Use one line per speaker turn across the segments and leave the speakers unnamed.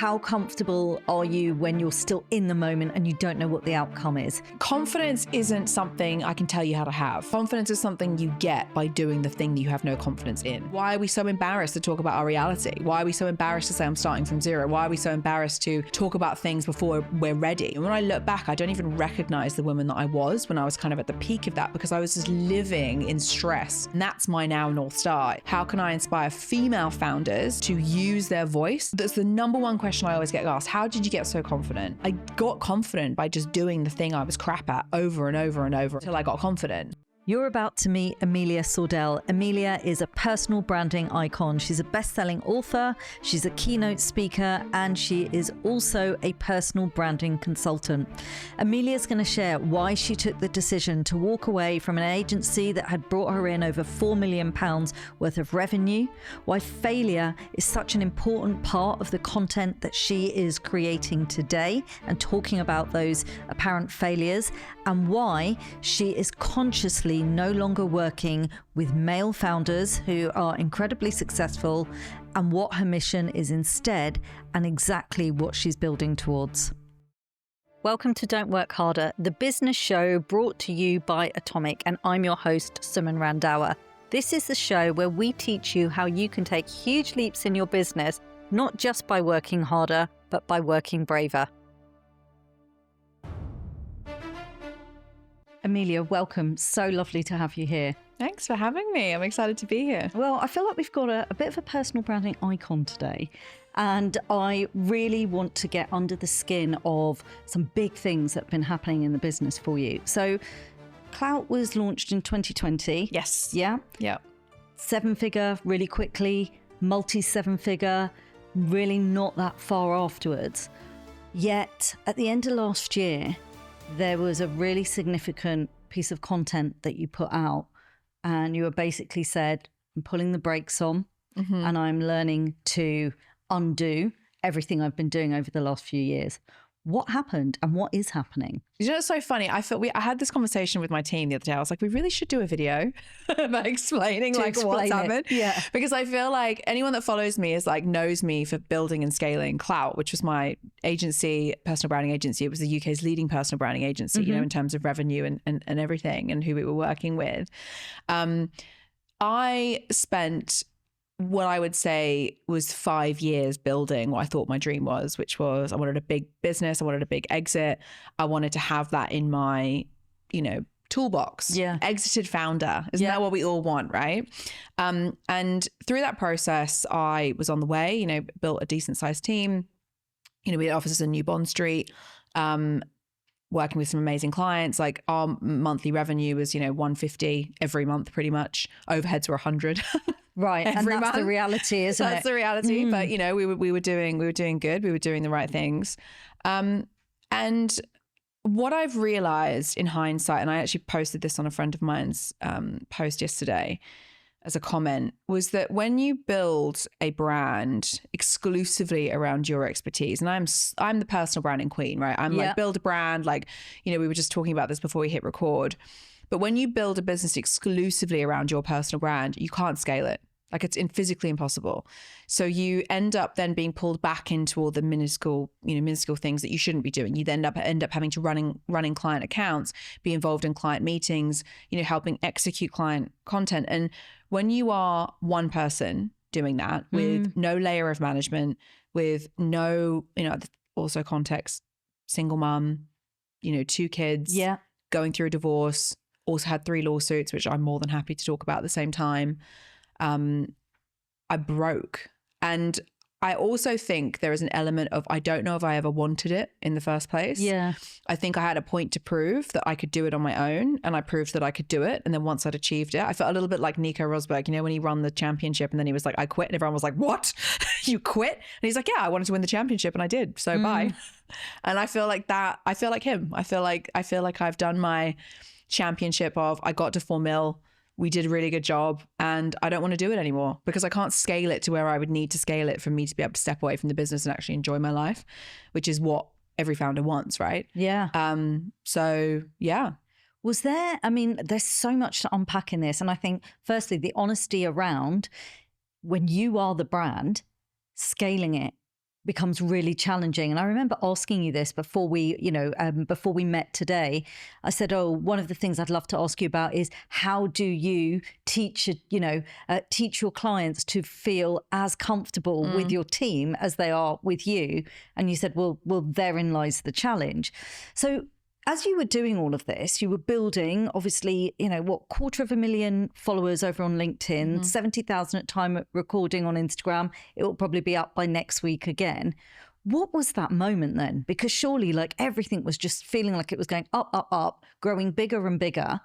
how comfortable are you when you're still in the moment and you don't know what the outcome is?
Confidence isn't something I can tell you how to have. Confidence is something you get by doing the thing that you have no confidence in. Why are we so embarrassed to talk about our reality? Why are we so embarrassed to say I'm starting from zero? Why are we so embarrassed to talk about things before we're ready? And when I look back, I don't even recognize the woman that I was when I was kind of at the peak of that, because I was just living in stress. And that's my now North Star. How can I inspire female founders to use their voice? That's the number one question I always get asked. How did you get so confident? I got confident by just doing the thing I was crap at over and over and over until I got confident.
You're about to meet Amelia Sordell. Amelia is a personal branding icon. She's a best-selling author, she's a keynote speaker, and she is also a personal branding consultant. Amelia's going to share why she took the decision to walk away from an agency that had brought her in over £4 million worth of revenue, why failure is such an important part of the content that she is creating today and talking about those apparent failures, and why she is consciously no longer working with male founders who are incredibly successful, and what her mission is instead, and exactly what she's building towards. Welcome to Don't Work Harder, the business show brought to you by Atomic, and I'm your host, Suman Randhawa. This is the show where we teach you how you can take huge leaps in your business, not just by working harder, but by working braver. Amelia, welcome. So lovely to have you here.
Thanks for having me. I'm excited to be here.
Well, I feel like we've got a bit of a personal branding icon today, and I really want to get under the skin of some big things that have been happening in the business for you. So Clout was launched in 2020.
Yes.
Yeah?
Yeah.
7-figure really quickly, multi-7-figure, really not that far afterwards. Yet at the end of last year, there was a really significant piece of content that you put out, and you were basically said, I'm pulling the brakes on and I'm learning to undo everything I've been doing over the last few years. What happened and what is happening?
You know, it's so funny. I had this conversation with my team the other day. I was like, we really should do a video about explaining what's happened.
Yeah.
Because I feel like anyone that follows me knows me for building and scaling Clout, which was my agency, personal branding agency. It was the UK's leading personal branding agency, you know, in terms of revenue and everything and who we were working with. I spent what I would say was 5 years building what I thought my dream was, which was I wanted a big business. I wanted a big exit. I wanted to have that in my, toolbox.
Yeah.
Exited founder. Isn't that what we all want, right? And through that process, I was on the way, built a decent sized team. We had offices in New Bond Street, working with some amazing clients. Like our monthly revenue was, 150 every month, pretty much. Overheads were 100.
Right. And that's the reality, isn't it?
That's the reality. But, we were doing good. We were doing the right things. And what I've realized in hindsight, and I actually posted this on a friend of mine's post yesterday as a comment, was that when you build a brand exclusively around your expertise, and I'm the personal branding queen, right? I'm like, build a brand, we were just talking about this before we hit record. But when you build a business exclusively around your personal brand, you can't scale it. Like it's physically impossible. So you end up then being pulled back into all the minuscule things that you shouldn't be doing. You then end up having to running client accounts, be involved in client meetings, helping execute client content. And when you are one person doing that with no layer of management, with no, also context, single mom, 2 kids, going through a divorce, also had 3 lawsuits, which I'm more than happy to talk about at the same time. I broke. And I also think there is an element of, I don't know if I ever wanted it in the first place.
Yeah.
I think I had a point to prove that I could do it on my own, and I proved that I could do it. And then once I'd achieved it, I felt a little bit like Nico Rosberg, when he won the championship and then he was like, I quit. And everyone was like, what? You quit? And he's like, yeah, I wanted to win the championship and I did. So bye. And I feel like that. I feel like him. I feel like I've done my championship of, I got to 4 mil. We did a really good job, and I don't want to do it anymore because I can't scale it to where I would need to scale it for me to be able to step away from the business and actually enjoy my life, which is what every founder wants, right?
Yeah.
So yeah.
Was there, there's so much to unpack in this. And I think firstly, the honesty around when you are the brand, scaling it becomes really challenging. And I remember asking you this before we, before we met today. I said, oh, one of the things I'd love to ask you about is how do you teach your clients to feel as comfortable with your team as they are with you? And you said, well, therein lies the challenge. So as you were doing all of this, you were building, obviously, 250,000 followers over on LinkedIn, 70,000 at time recording on Instagram. It will probably be up by next week again. What was that moment then? Because surely like everything was just feeling like it was going up, up, up, growing bigger and bigger.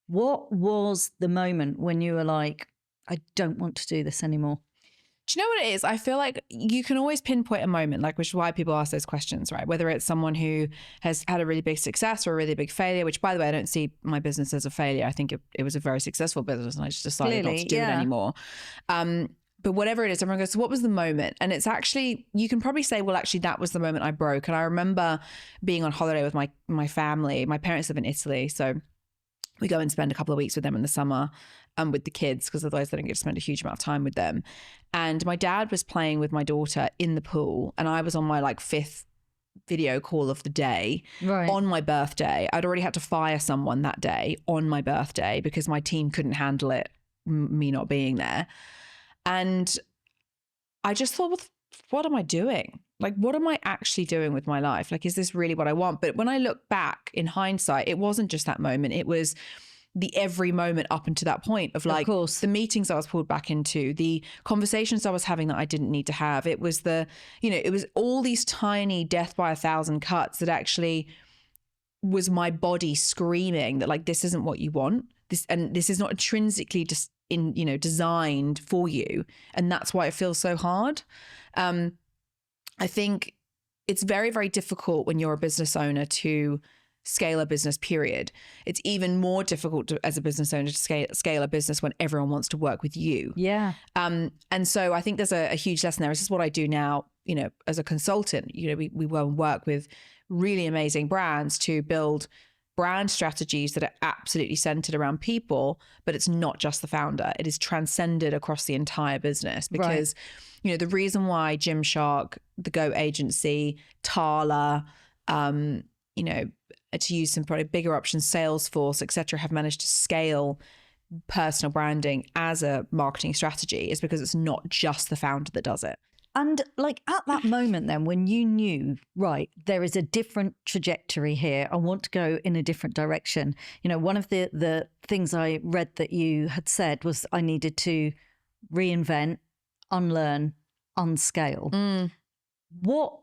What was the moment when you were like, I don't want to do this anymore?
Do you know what it is? I feel like you can always pinpoint a moment, like, which is why people ask those questions, right? Whether it's someone who has had a really big success or a really big failure, which, by the way, I don't see my business as a failure. I think it was a very successful business and I just decided not to do it anymore. But whatever it is, everyone goes, so what was the moment? And it's actually, you can probably say, well, actually, that was the moment I broke. And I remember being on holiday with my family. My parents live in Italy, so we go and spend a couple of weeks with them in the summer with the kids, because otherwise they don't get to spend a huge amount of time with them. And my dad was playing with my daughter in the pool, and I was on my like 5th video call of the day on my birthday. I'd already had to fire someone that day on my birthday because my team couldn't handle it, me not being there. And I just thought, what am I doing? Like, what am I actually doing with my life? Like, is this really what I want? But when I look back in hindsight, it wasn't just that moment. It was the every moment up until that point of like the meetings I was pulled back into, the conversations I was having that I didn't need to have. It was it was all these tiny death by 1,000 cuts that actually was my body screaming that like, this isn't what you want. This is not intrinsically just designed for you. And that's why it feels so hard. I think it's very, very difficult when you're a business owner to scale a business, period. It's even more difficult as a business owner to scale a business when everyone wants to work with you.
Yeah.
And so I think there's a huge lesson there. This is what I do now, as a consultant. We go and work with really amazing brands to build brand strategies that are absolutely centered around people, but it's not just the founder. It is transcended across the entire business because, the reason why Gymshark, the Go Agency, Tala, to use some probably bigger options, Salesforce, et cetera, have managed to scale personal branding as a marketing strategy is because it's not just the founder that does it.
And like at that moment then, when you knew, right, there is a different trajectory here, I want to go in a different direction. One of the things I read that you had said was I needed to reinvent, unlearn, unscale. What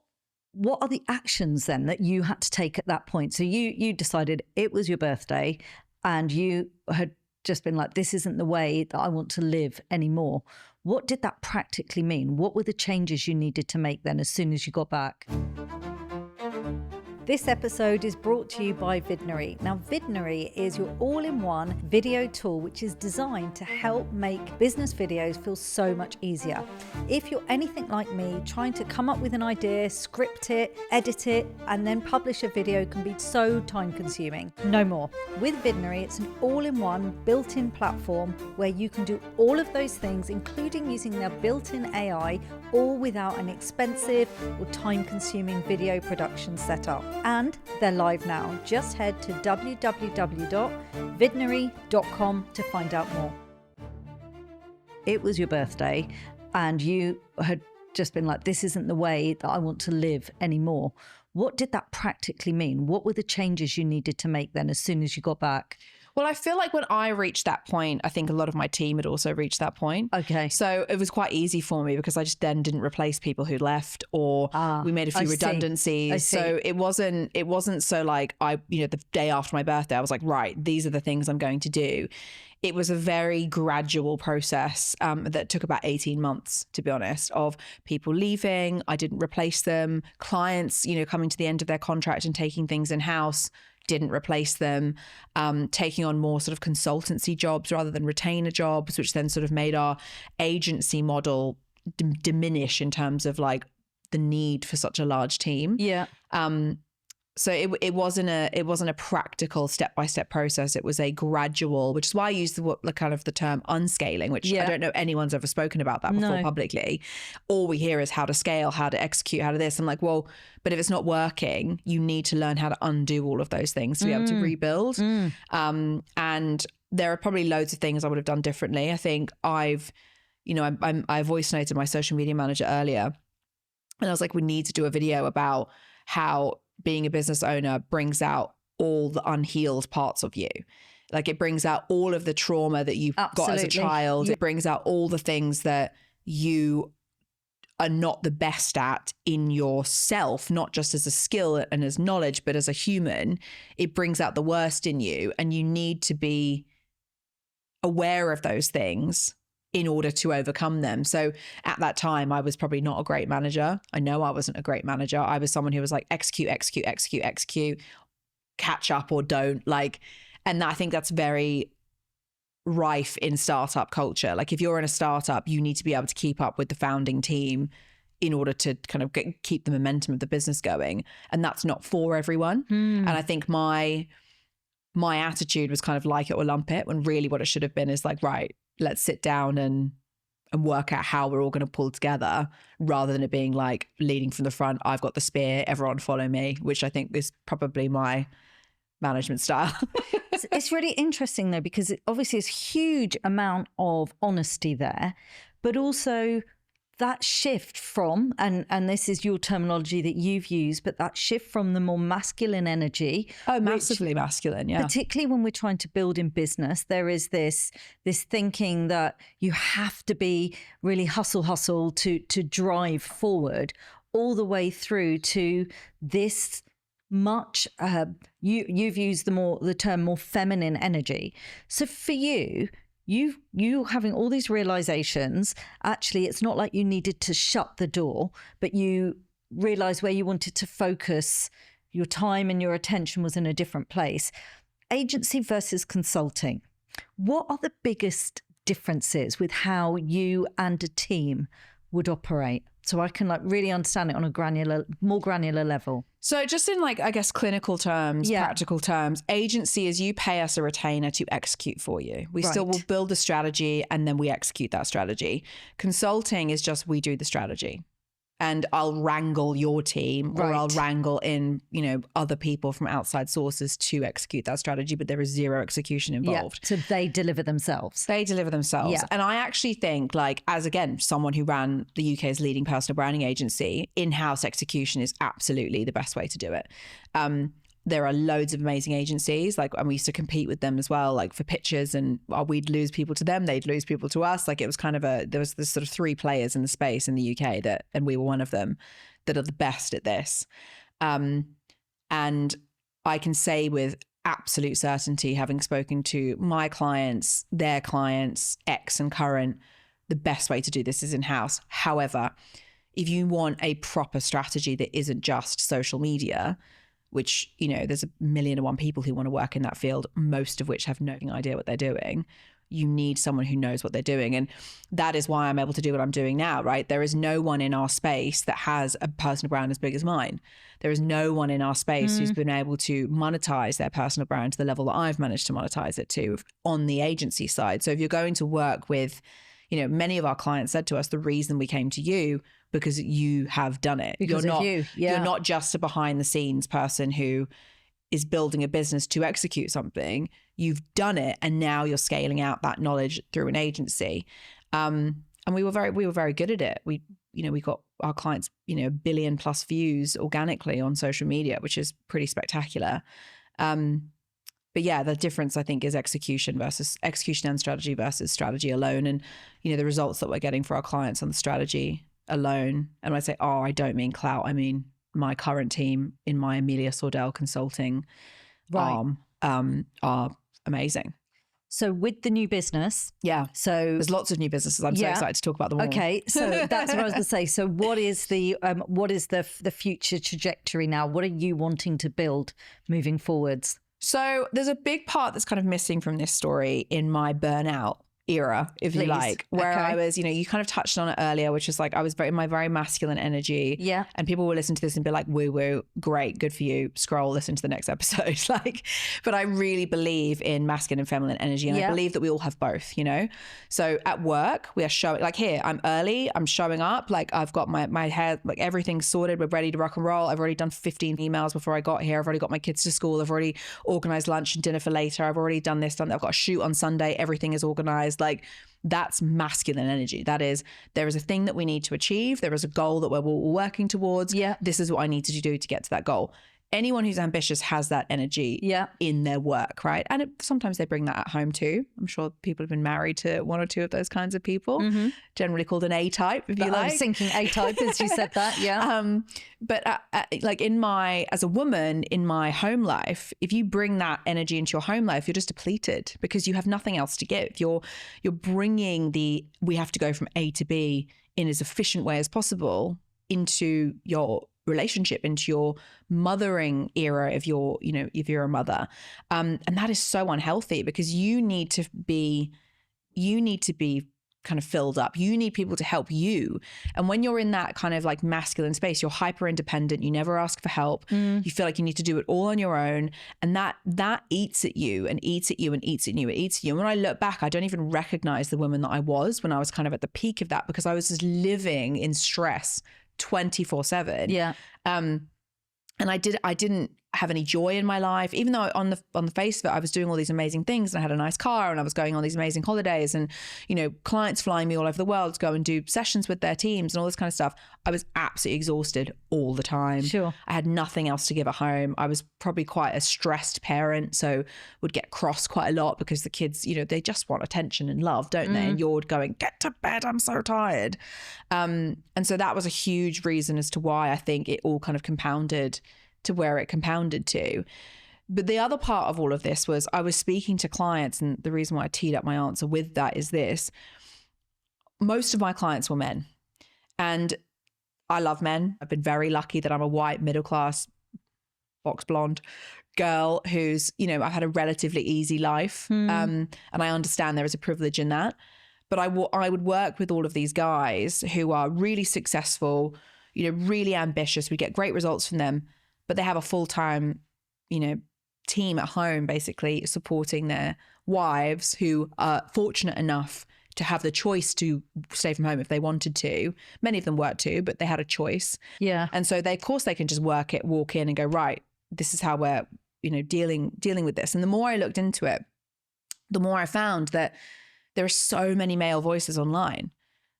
are the actions then that you had to take at that point? So you decided it was your birthday and you had just been like, this isn't the way that I want to live anymore. What did that practically mean? What were the changes you needed to make then as soon as you got back? This episode is brought to you by Vidnary. Now, Vidnary is your all-in-one video tool which is designed to help make business videos feel so much easier. If you're anything like me, trying to come up with an idea, script it, edit it, and then publish a video can be so time-consuming. No more. With Vidnary, it's an all-in-one built-in platform where you can do all of those things, including using their built-in AI, all without an expensive or time-consuming video production setup. And they're live now. Just head to www.vidnary.com to find out more. It was your birthday and you had just been like, this isn't the way that I want to live anymore. What did that practically mean? What were the changes you needed to make then as soon as you got back?
Well, I feel like when I reached that point, I think a lot of my team had also reached that point.
Okay.
So it was quite easy for me because I just then didn't replace people who'd left or we made a few redundancies. So it wasn't so like the day after my birthday, I was like, right, these are the things I'm going to do. It was a very gradual process that took about 18 months, to be honest, of people leaving. I didn't replace them. Clients, coming to the end of their contract and taking things in-house, didn't replace them, taking on more sort of consultancy jobs rather than retainer jobs, which then sort of made our agency model diminish in terms of like the need for such a large team.
Yeah.
So it wasn't a practical step-by-step process. It was a gradual, which is why I use the kind of the term unscaling, which I don't know anyone's ever spoken about that before publicly. All we hear is how to scale, how to execute, how to this. I'm like, well, but if it's not working, you need to learn how to undo all of those things to be able to rebuild. And there are probably loads of things I would have done differently. I think I voice noted my social media manager earlier, and I was like, we need to do a video about how being a business owner brings out all the unhealed parts of you. Like it brings out all of the trauma that you've got as a child. It brings out all the things that you are not the best at in yourself, not just as a skill and as knowledge, but as a human. It brings out the worst in you, and you need to be aware of those things in order to overcome them. So at that time, I was probably not a great manager. I know I wasn't a great manager. I was someone who was like, execute, catch up or don't. And I think that's very rife in startup culture. Like if you're in a startup, you need to be able to keep up with the founding team in order to kind of keep the momentum of the business going. And that's not for everyone. And I think my attitude was kind of like it or lump it, when really what it should have been is like, right, let's sit down and work out how we're all going to pull together, rather than it being like leading from the front. I've got the spear, everyone follow me, which I think is probably my management style.
It's really interesting though, because it obviously is a huge amount of honesty there, but also that shift from, and this is your terminology that you've used, but that shift from the more masculine energy.
Oh, massively masculine, yeah.
Particularly when we're trying to build in business, there is this thinking that you have to be really hustle to drive forward, all the way through to this much, you've used the term more feminine energy. So for you having all these realizations, actually, it's not like you needed to shut the door, but you realized where you wanted to focus your time and your attention was in a different place. Agency versus consulting. What are the biggest differences with how you and a team would operate? So I can really understand it on a more granular level.
So just in I guess clinical terms, practical terms, agency is you pay us a retainer to execute for you. We still will build the strategy and then we execute that strategy. Consulting is just we do the strategy. And I'll wrangle your team or I'll wrangle in, other people from outside sources to execute that strategy, but there is zero execution involved.
So they deliver themselves.
Yeah. And I actually think as again, someone who ran the UK's leading personal branding agency, in-house execution is absolutely the best way to do it. There are loads of amazing agencies, and we used to compete with them as well, for pitches, and we'd lose people to them, they'd lose people to us. It was kind of there was this sort of three players in the space in the UK and we were one of them, that are the best at this. And I can say with absolute certainty, having spoken to my clients, their clients, ex and current, the best way to do this is in-house. However, if you want a proper strategy that isn't just social media, which, there's 1,000,001 people who want to work in that field, most of which have no idea what they're doing. You need someone who knows what they're doing. And that is why I'm able to do what I'm doing now, right? There is no one in our space that has a personal brand as big as mine. There is no one in our space who's been able to monetize their personal brand to the level that I've managed to monetize it to on the agency side. So if you're going to work with, many of our clients said to us, the reason we came to you, because you have done it.
Because
you're not just a behind the scenes person who is building a business to execute something. You've done it, and now you're scaling out that knowledge through an agency. And we were very good at it. We got our clients, 1 billion plus views organically on social media, which is pretty spectacular. But yeah, the difference I think is execution and strategy versus strategy alone. And, the results that we're getting for our clients on the strategy alone. And when I say, I don't mean clout, I mean my current team in my Amelia Sordell consulting arm are amazing.
So with the new business.
Yeah.
So
there's lots of new businesses. I'm so excited to talk about them all.
Okay. So that's what I was going to say. So what is the future trajectory now? What are you wanting to build moving forwards?
So there's a big part that's kind of missing from this story in my burnout era, if you like, where
Okay.
I was, you kind of touched on it earlier, which is like I was in my very masculine energy.
Yeah.
And people will listen to this and be like, woo woo, great, good for you. Scroll, listen to the next episode. But I really believe in masculine and feminine energy. And I believe that we all have both, So at work, we are showing, like here, I'm early, I'm showing up, like I've got my hair, like everything's sorted, we're ready to rock and roll. I've already done 15 emails before I got here. I've already got my kids to school. I've already organized lunch and dinner for later. I've already done this, done that. I've got a shoot on Sunday. Everything is organized. Like that's masculine energy. That is, there is a thing that we need to achieve. There is a goal that we're working towards.
Yeah.
This is what I need to do to get to that goal. Anyone who's ambitious has that energy in their work, right? And sometimes they bring that at home too. I'm sure people have been married to one or two of those kinds of people, generally called an A-type, if you like.
I was thinking A-type as you said that, yeah.
But like as a woman in my home life, if you bring that energy into your home life, you're just depleted because you have nothing else to give. You're bringing we have to go from A to B in as efficient way as possible into your relationship, into your mothering era if you're a mother. And that is so unhealthy because you need to be kind of filled up. You need people to help you. And when you're in that kind of like masculine space, you're hyper independent. You never ask for help. You feel like you need to do it all on your own. And that eats at you and eats at you and eats at you and eats at you. And when I look back, I don't even recognize the woman that I was when I was kind of at the peak of that because I was just living in stress 24/7.
Yeah.
And I didn't have any joy in my life, even though on the face of it, I was doing all these amazing things and I had a nice car and I was going on these amazing holidays and, clients flying me all over the world to go and do sessions with their teams and all this kind of stuff. I was absolutely exhausted all the time.
Sure.
I had nothing else to give at home. I was probably quite a stressed parent, so would get cross quite a lot because the kids, they just want attention and love, don't they? And you're going, get to bed, I'm so tired. And so that was a huge reason as to why I think it all kind of compounded to where it compounded to. But the other part of all of this was I was speaking to clients, and the reason why I teed up my answer with that is this. Most of my clients were men, and I love men. I've been very lucky that I'm a white, middle-class, box blonde girl who's, I've had a relatively easy life. And I understand there is a privilege in that. But I would work with all of these guys who are really successful, really ambitious. We get great results from them, but they have a full-time, team at home, basically supporting their wives who are fortunate enough to have the choice to stay from home if they wanted to. Many of them work too, but they had a choice.
Yeah.
And so of course they can just walk in and go, right, this is how we're, dealing with this. And the more I looked into it, the more I found that there are so many male voices online.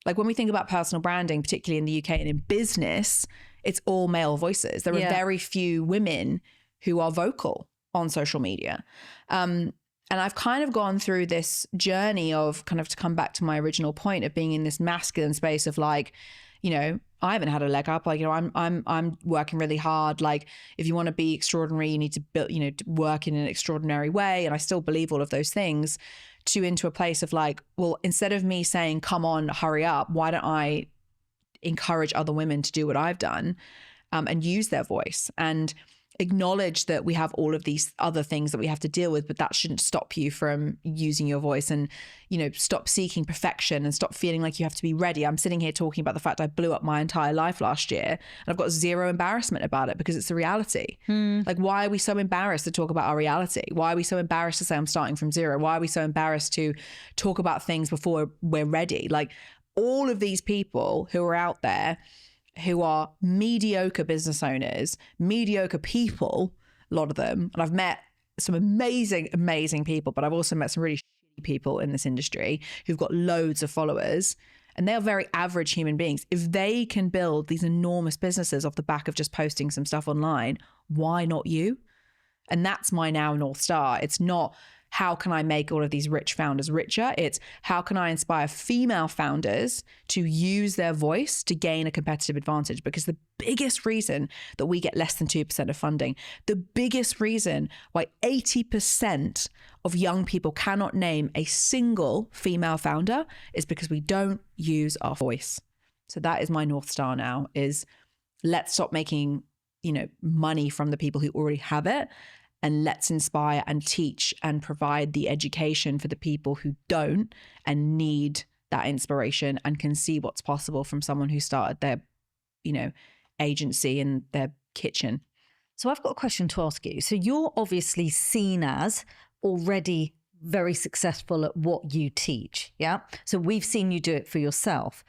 Like when we think about personal branding, particularly in the UK and in business, it's all male voices. There are very few women who are vocal on social media. And I've kind of gone through this journey of kind of, to come back to my original point of being in this masculine space of like, I haven't had a leg up. Like, I'm working really hard. Like if you want to be extraordinary, you need to build, to work in an extraordinary way. And I still believe all of those things, to into a place of like, well, instead of me saying, come on, hurry up, why don't I encourage other women to do what I've done and use their voice and acknowledge that we have all of these other things that we have to deal with, but that shouldn't stop you from using your voice and, stop seeking perfection and stop feeling like you have to be ready. I'm sitting here talking about the fact I blew up my entire life last year and I've got zero embarrassment about it because it's the reality. Like, why are we so embarrassed to talk about our reality? Why are we so embarrassed to say I'm starting from zero? Why are we so embarrassed to talk about things before we're ready? Like all of these people who are out there who are mediocre business owners, mediocre people, a lot of them. And I've met some amazing, amazing people, but I've also met some really shitty people in this industry who've got loads of followers, and they are very average human beings. If they can build these enormous businesses off the back of just posting some stuff online, why not you? And that's my now North Star. It's not, how can I make all of these rich founders richer? It's how can I inspire female founders to use their voice to gain a competitive advantage? Because the biggest reason that we get less than 2% of funding, the biggest reason why 80% of young people cannot name a single female founder is because we don't use our voice. So that is my North Star now, is let's stop making, money from the people who already have it and let's inspire and teach and provide the education for the people who don't and need that inspiration and can see what's possible from someone who started their, agency in their kitchen.
So I've got a question to ask you. So you're obviously seen as already very successful at what you teach. Yeah. So we've seen you do it for yourself.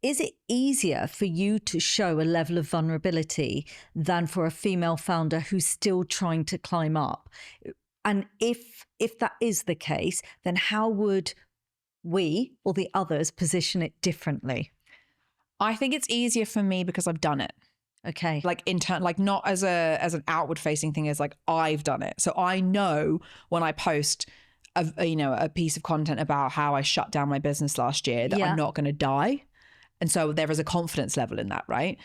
Is it easier for you to show a level of vulnerability than for a female founder who's still trying to climb up? And if that is the case, then how would we or the others position it differently?
I think it's easier for me because I've done it.
Okay.
Like like not as an outward facing thing, as like I've done it. So I know when I post a piece of content about how I shut down my business last year that I'm not going to die. And so there is a confidence level in that, right?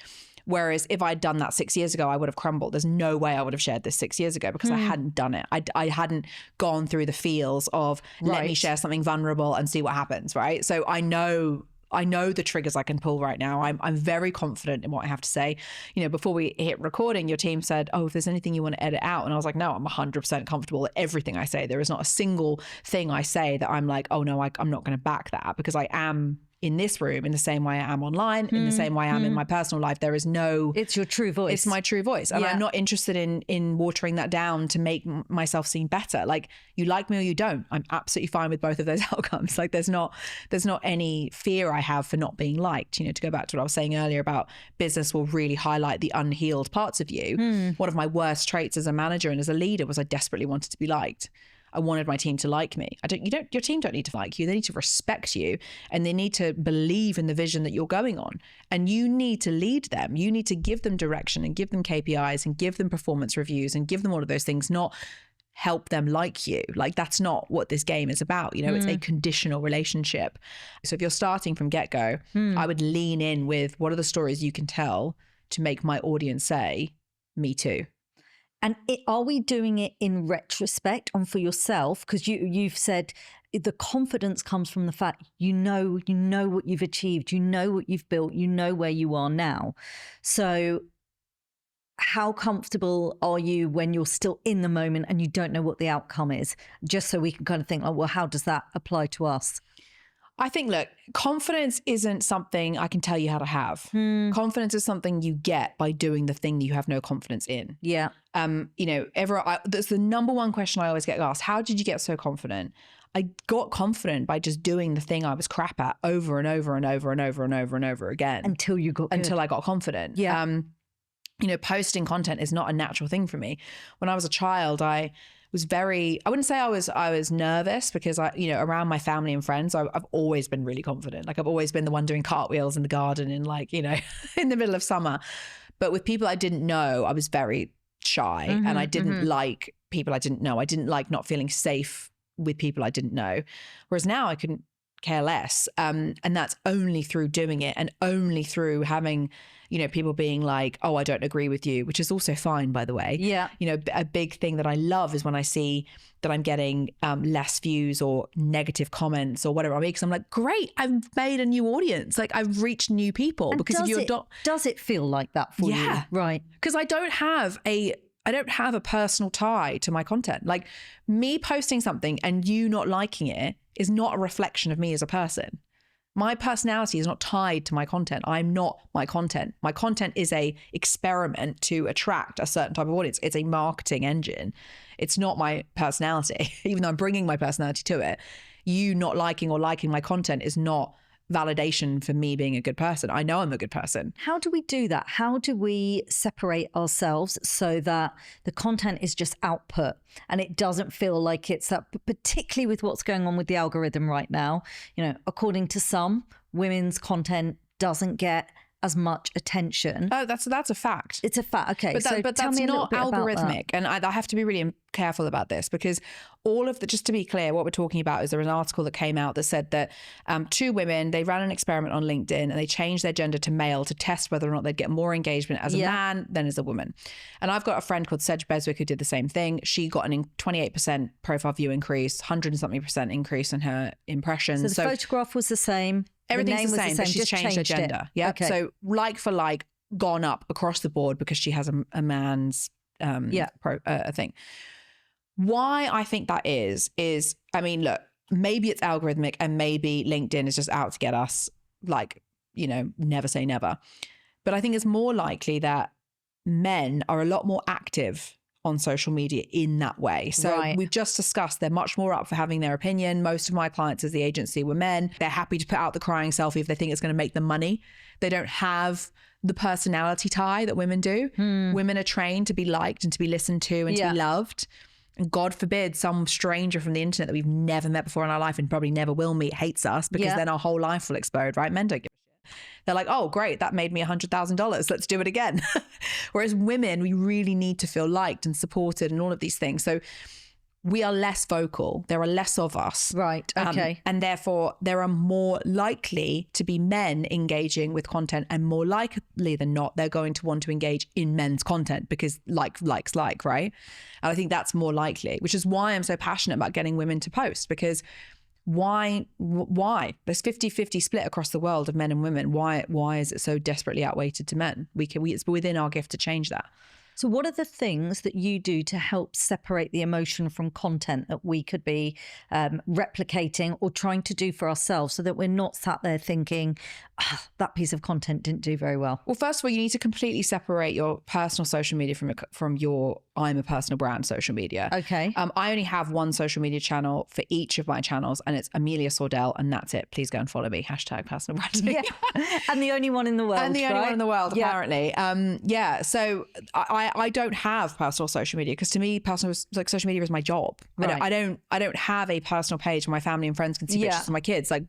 Whereas if I'd done that 6 years ago, I would have crumbled. There's no way I would have shared this 6 years ago because I hadn't done it. I hadn't gone through the feels of let me share something vulnerable and see what happens, right? So I know the triggers I can pull right now. I'm very confident in what I have to say. Before we hit recording, your team said, oh, if there's anything you want to edit out. And I was like, no, I'm 100% comfortable with everything I say. There is not a single thing I say that I'm like, oh no, I'm not going to back that, because I am in this room in the same way I am online, in the same way I am in my personal life. There is no...
It's your true voice.
It's my true voice. And I'm not interested in watering that down to make myself seem better. Like, you like me or you don't. I'm absolutely fine with both of those outcomes. Like, there's not any fear I have for not being liked. To go back to what I was saying earlier about business will really highlight the unhealed parts of you. One of my worst traits as a manager and as a leader was I desperately wanted to be liked. I wanted my team to like me. Your team don't need to like you. They need to respect you, and they need to believe in the vision that you're going on. And you need to lead them. You need to give them direction and give them KPIs and give them performance reviews and give them all of those things, not help them like you. Like, that's not what this game is about. It's a conditional relationship. So if you're starting from get-go, I would lean in with what are the stories you can tell to make my audience say, me too.
And are we doing it in retrospect and for yourself? Because you've said the confidence comes from the fact you know what you've achieved, you know what you've built, you know where you are now. So how comfortable are you when you're still in the moment and you don't know what the outcome is? Just so we can kind of think, like, well, how does that apply to us?
I think, look, confidence isn't something I can tell you how to have. Confidence is something you get by doing the thing you have no confidence in.
Yeah.
That's the number one question I always get asked. How did you get so confident? I got confident by just doing the thing I was crap at over and over and over and over and over and over again.
Until I
got confident.
Yeah.
Posting content is not a natural thing for me. When I was a child, I wouldn't say I was nervous, because around my family and friends, I've always been really confident. Like, I've always been the one doing cartwheels in the garden in in the middle of summer. But with people I didn't know, I was very shy, and I didn't like people I didn't know. I didn't like not feeling safe with people I didn't know. Whereas now I couldn't care less. And that's only through doing it, and only through having, people being like, oh, I don't agree with you, which is also fine, by the way.
Yeah.
A big thing that I love is when I see that I'm getting less views or negative comments or whatever, because I'm like, great, I've made a new audience. Like, I've reached new people.
And
because
does it feel like that for you?
Yeah.
Right.
Because I don't have a personal tie to my content. Like, me posting something and you not liking it is not a reflection of me as a person. My personality is not tied to my content. I'm not my content. My content is a experiment to attract a certain type of audience. It's a marketing engine. It's not my personality, even though I'm bringing my personality to it. You not liking or liking my content is not validation for me being a good person. I know I'm a good person.
How do we do that? How do we separate ourselves so that the content is just output and it doesn't feel like it's that, particularly with what's going on with the algorithm right now? According to some, women's content doesn't get as much attention.
Oh, that's a fact.
It's a fact. Okay.
But that's not algorithmic. And I have to be really careful about this, because just to be clear, what we're talking about is there was an article that came out that said that 2 women, they ran an experiment on LinkedIn and they changed their gender to male to test whether or not they'd get more engagement as a man than as a woman. And I've got a friend called Sedge Beswick who did the same thing. She got an 28% profile view increase, 100-something% increase in her impressions.
So the photograph was the same.
Everything's the same, but she's
just
changed her gender. Yeah.
Okay.
So like for like, gone up across the board because she has a man's thing. Why I think that is, I mean, look, maybe it's algorithmic and maybe LinkedIn is just out to get us, like, you know, never say never. But I think it's more likely that men are a lot more active on social media in that way. So we've just discussed they're much more up for having their opinion. Most of my clients as the agency were men. They're happy to put out the crying selfie if they think it's going to make them money. They don't have the personality tie that women do. Women are trained to be liked and to be listened to and to be loved. And God forbid some stranger from the internet that we've never met before in our life and probably never will meet hates us, because then our whole life will explode, right? Men don't give a shit. They're like, oh, great, that made me $100,000. Let's do it again. Whereas women, we really need to feel liked and supported and all of these things. So we are less vocal. There are less of us.
Right. Okay.
And therefore, there are more likely to be men engaging with content, and more likely than not, they're going to want to engage in men's content because like, right? And I think that's more likely, which is why I'm so passionate about getting women to post, because why there's 50-50 split across the world of men and women. Why is it so desperately outweighted to men? It's within our gift to change that.
So what are the things that you do to help separate the emotion from content that we could be replicating or trying to do for ourselves, so that we're not sat there thinking, that piece of content didn't do very well?
Well, first of all, you need to completely separate your personal social media from your I'm a personal brand social media.
Okay.
I only have one social media channel for each of my channels, and it's Amelia Sordell, and that's it. Please go and follow me. #personal branding.
Yeah. And the only one in the world.
And the only one in the world, apparently. So I don't have personal social media, because to me, personal social media is my job.
Right.
I don't have a personal page where my family and friends can see pictures of my kids. Like,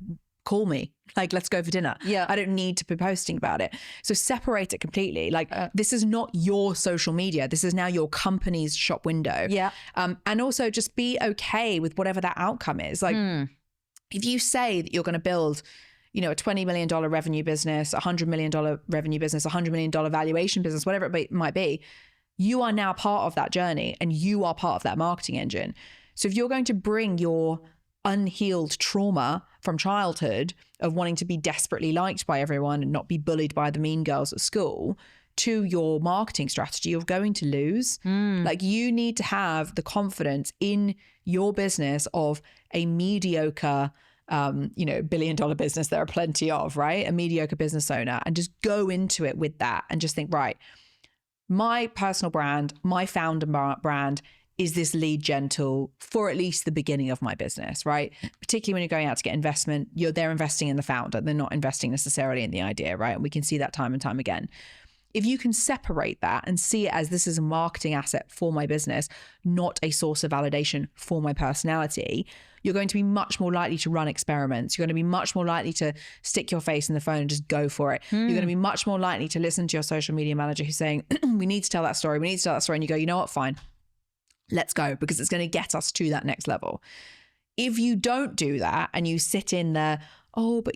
call me, like, let's go for dinner.
Yeah.
I don't need to be posting about it. So separate it completely. Like, this is not your social media. This is now your company's shop window.
Yeah.
And also just be okay with whatever that outcome is. Like, if you say that you're going to build, you know, a $20 million revenue business, $100 million revenue business, $100 million valuation business, whatever it might be, you are now part of that journey and you are part of that marketing engine. So if you're going to bring your unhealed trauma from childhood of wanting to be desperately liked by everyone and not be bullied by the mean girls at school to your marketing strategy, you're going to lose. Like, you need to have the confidence in your business of a mediocre, $1 billion business. There are plenty of, right? A mediocre business owner, and just go into it with that and just think, right, my personal brand, my founder brand is this lead gen tool for at least the beginning of my business, right? Particularly when you're going out to get investment, they're investing in the founder. They're not investing necessarily in the idea, right? And we can see that time and time again. If you can separate that and see it as, this is a marketing asset for my business, not a source of validation for my personality, you're going to be much more likely to run experiments. You're going to be much more likely to stick your face in the phone and just go for it. You're going to be much more likely to listen to your social media manager who's saying, we need to tell that story. We need to tell that story. And you go, you know what? Fine. Let's go, because it's going to get us to that next level. If you don't do that and you sit in there, but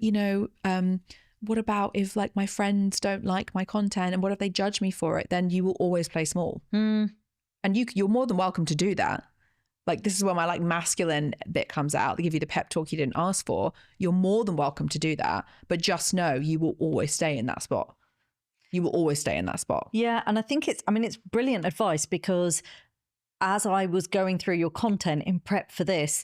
what about if, like, my friends don't like my content, and what if they judge me for it? Then you will always play small. And you're more than welcome to do that. Like, this is where my, like, masculine bit comes out. They give you the pep talk you didn't ask for. You're more than welcome to do that. But just know you will always stay in that spot. You will always stay in that spot.
Yeah. And I think it's brilliant advice, because as I was going through your content in prep for this,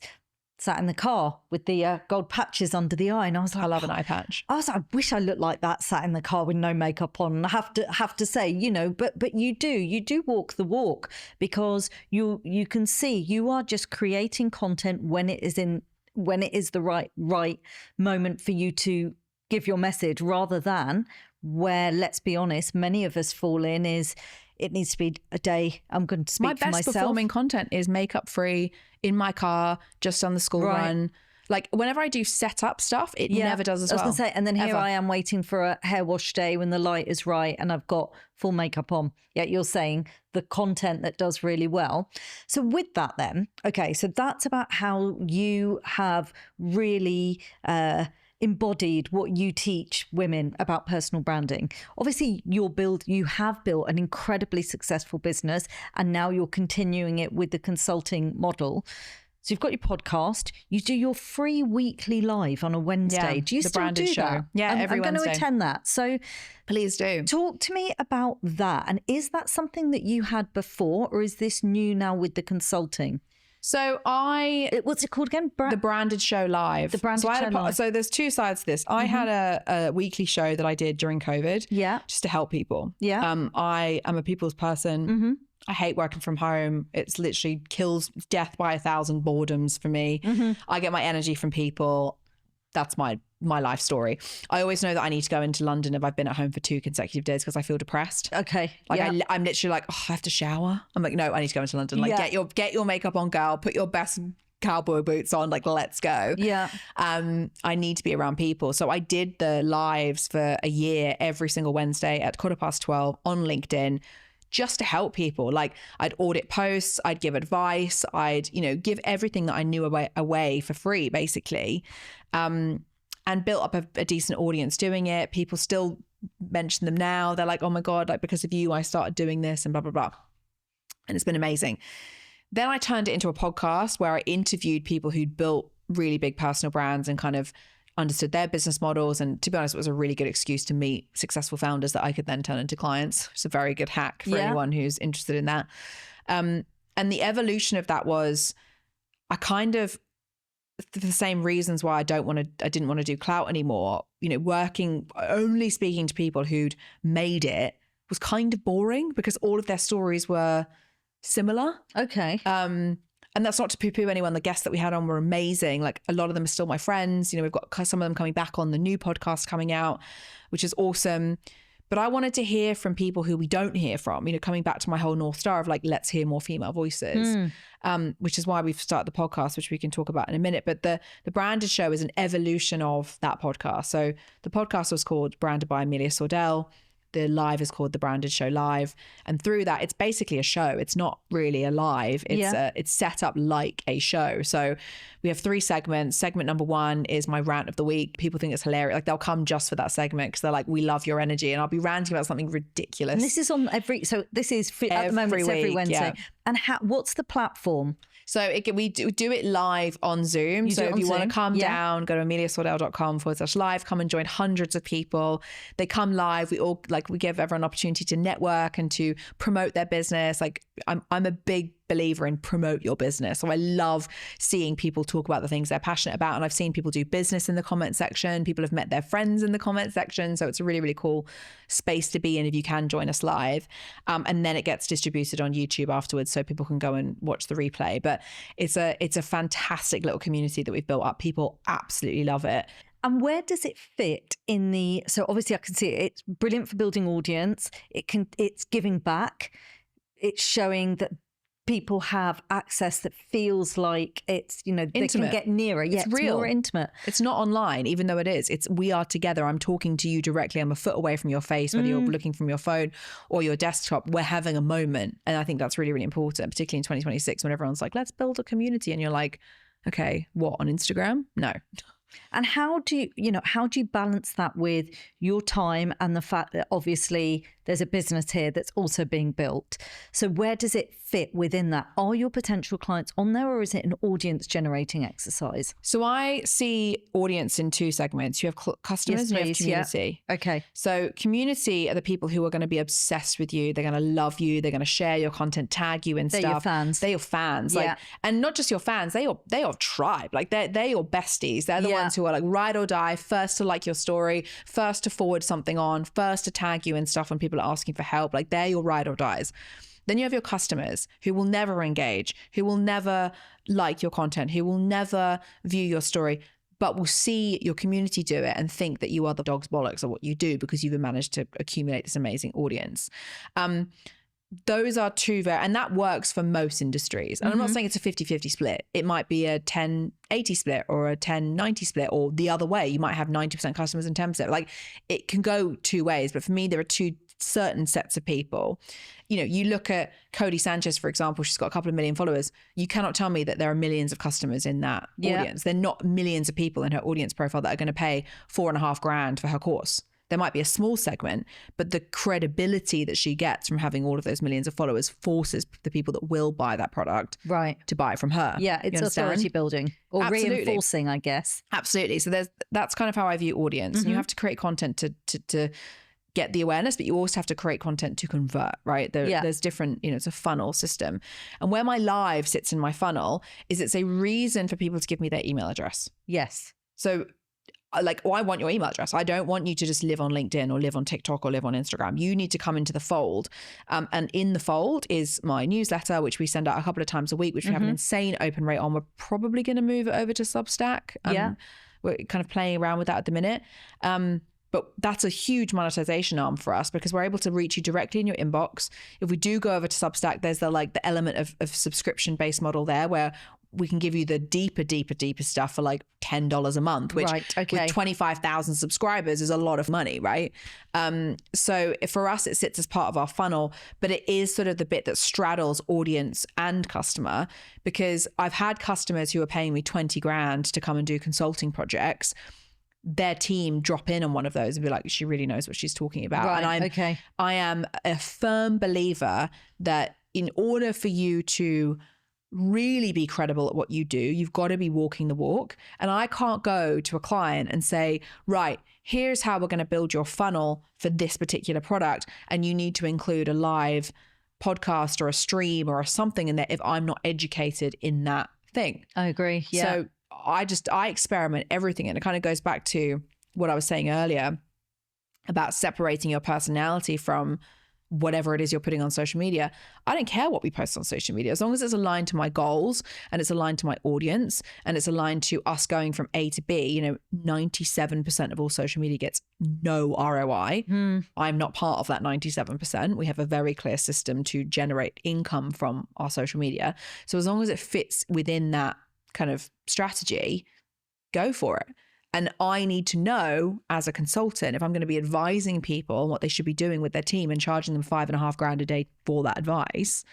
sat in the car with the gold patches under the eye, and I was like,
I love an eye patch.
I was like, I wish I looked like that, sat in the car with no makeup on. And I have to say, but you do walk the walk, because you can see you are just creating content when it is the right moment for you to give your message, rather than where, let's be honest, many of us fall in is, it needs to be a day. I'm going to speak for myself.
My best performing content is makeup free, in my car, just on the school run. Like, whenever I do setup stuff, it never does as well.
I was going to say, and then here I am waiting for a hair wash day when the light is right and I've got full makeup on. Yet you're saying the content that does really well. So with that then, okay, so that's about how you have really embodied what you teach women about personal branding. Obviously, you have built an incredibly successful business, and now you're continuing it with the consulting model. So you've got your podcast, you do your free weekly live on a Wednesday. Do you still do
show.
that?
Yeah, every
Wednesday. I'm going to attend that. So
please do.
Talk to me about that. And is that something that you had before, or is this new now with the consulting?
So
what's it called again?
The Branded Show Live.
The Branded Show Live.
So there's two sides to this. I had a weekly show that I did during COVID.
Yeah.
Just to help people.
Yeah.
I am a people's person. I hate working from home. It's literally kills death by 1,000 boredoms for me. I get my energy from people. That's my life story. I always know that I need to go into London if I've been at home for 2 consecutive days because I feel depressed.
Okay.
Like I'm literally like, oh, I have to shower. I'm like, no, I need to go into London. Like get your makeup on, girl. Put your best cowboy boots on. Like, let's go.
Yeah.
I need to be around people. So I did the lives for a year every single Wednesday at 12:15 on LinkedIn, just to help people. Like, I'd audit posts, I'd give advice, I'd, give everything that I knew away for free, basically. And built up a decent audience doing it. People still mention them now. They're like, oh my God, like because of you, I started doing this and blah, blah, blah. And it's been amazing. Then I turned it into a podcast where I interviewed people who'd built really big personal brands and kind of understood their business models. And to be honest, it was a really good excuse to meet successful founders that I could then turn into clients. It's a very good hack for anyone who's interested in that. And the evolution of that was I kind of, for the same reasons why I didn't want to do clout anymore, only speaking to people who'd made it was kind of boring because all of their stories were similar.
Okay.
And that's not to poo-poo anyone. The guests that we had on were amazing. Like, a lot of them are still my friends. We've got some of them coming back on the new podcast coming out, which is awesome. But I wanted to hear from people who we don't hear from, coming back to my whole North Star of like, let's hear more female voices, which is why we've started the podcast, which we can talk about in a minute. But the Branded Show is an evolution of that podcast. So the podcast was called Branded by Amelia Sordell. The live is called The Branded Show Live. And through that, it's basically a show. It's not really a live. It's set up like a show. So we have 3 segments. Segment number 1 is my rant of the week. People think it's hilarious. Like, they'll come just for that segment because they're like, we love your energy. And I'll be ranting about something ridiculous.
And this is on at the moment, it's every Wednesday.
Yeah.
And what's the platform?
So we do it live on Zoom. So if you want to come down, go to ameliasordell.com/live, come and join hundreds of people. They come live. We give everyone an opportunity to network and to promote their business. Like, I'm a big believer in promote your business. So I love seeing people talk about the things they're passionate about. And I've seen people do business in the comment section. People have met their friends in the comment section. So it's a really, really cool space to be in if you can join us live. And then it gets distributed on YouTube afterwards so people can go and watch the replay. But it's a fantastic little community that we've built up. People absolutely love it.
And where does it fit in so obviously I can see it. It's brilliant for building audience. It's giving back. It's showing that people have access that feels like it's, they can get nearer. Yeah, it's real. More intimate.
It's not online, even though it is. We are together. I'm talking to you directly. I'm a foot away from your face, whether you're looking from your phone or your desktop. We're having a moment. And I think that's really, really important, particularly in 2026 when everyone's like, let's build a community. And you're like, okay, what, on Instagram? No.
And how do you balance that with your time and the fact that obviously there's a business here that's also being built? So where does it fit within that? Are your potential clients on there, or is it an audience generating exercise?
So I see audience in 2 segments. You have customers and you have community.
Yeah. Okay.
So community are the people who are going to be obsessed with you. They're going to love you. They're going to share your content, tag you and stuff.
They're your fans.
They're your fans.
Yeah.
Like, and not just your fans, they're your tribe. Like, they're your besties. They're the ones who are like ride or die, first to like your story, first to forward something on, first to tag you and stuff when people are asking for help. Like, they're your ride or dies. Then you have your customers who will never engage, who will never like your content, who will never view your story, but will see your community do it and think that you are the dog's bollocks of what you do because you've managed to accumulate this amazing audience. Those are 2 and that works for most industries. And I'm not saying it's a 50-50 split. It might be a 10-80 split or a 10-90 split, or the other way. You might have 90% customers and 10%. Like, it can go 2 ways. But for me, there are 2 certain sets of people. You look at Cody Sanchez, for example, she's got a couple of million followers. You cannot tell me that there are millions of customers in that audience. They're not millions of people in her audience profile that are going to pay $4,500 for her course. There might be a small segment, but the credibility that she gets from having all of those millions of followers forces the people that will buy that product to buy it from her.
Yeah, it's authority building or reinforcing, I guess.
Absolutely. So that's kind of how I view audience. And you have to create content get the awareness, but you also have to create content to convert, right? There's different, it's a funnel system. And where my live sits in my funnel is it's a reason for people to give me their email address.
Yes.
So like, I want your email address. I don't want you to just live on LinkedIn or live on TikTok or live on Instagram. You need to come into the fold. And in the fold is my newsletter, which we send out a couple of times a week, which we have an insane open rate on. We're probably going to move it over to Substack. We're kind of playing around with that at the minute. But that's a huge monetization arm for us because we're able to reach you directly in your inbox. If we do go over to Substack, there's the element of subscription-based model there where we can give you the deeper stuff for like $10 a month, which with 25,000 subscribers is a lot of money, right? So for us, it sits as part of our funnel, but it is sort of the bit that straddles audience and customer, because I've had customers who are paying me 20 grand to come and do consulting projects. Their team drop in on one of those and be like, she really knows what she's talking about.
Right,
and I am a firm believer that in order for you to really be credible at what you do, you've got to be walking the walk. And I can't go to a client and say, right, here's how we're going to build your funnel for this particular product. And you need to include a live podcast or a stream or something in there if I'm not educated in that thing.
I agree. Yeah.
So I experiment everything. And it kind of goes back to what I was saying earlier about separating your personality from whatever it is you're putting on social media. I don't care what we post on social media, as long as it's aligned to my goals and it's aligned to my audience and it's aligned to us going from A to B. 97% of all social media gets no ROI. I'm not part of that 97%. We have a very clear system to generate income from our social media. So as long as it fits within that kind of strategy, go for it. And I need to know as a consultant, if I'm going to be advising people what they should be doing with their team and charging them $5.5 grand a day for that advice,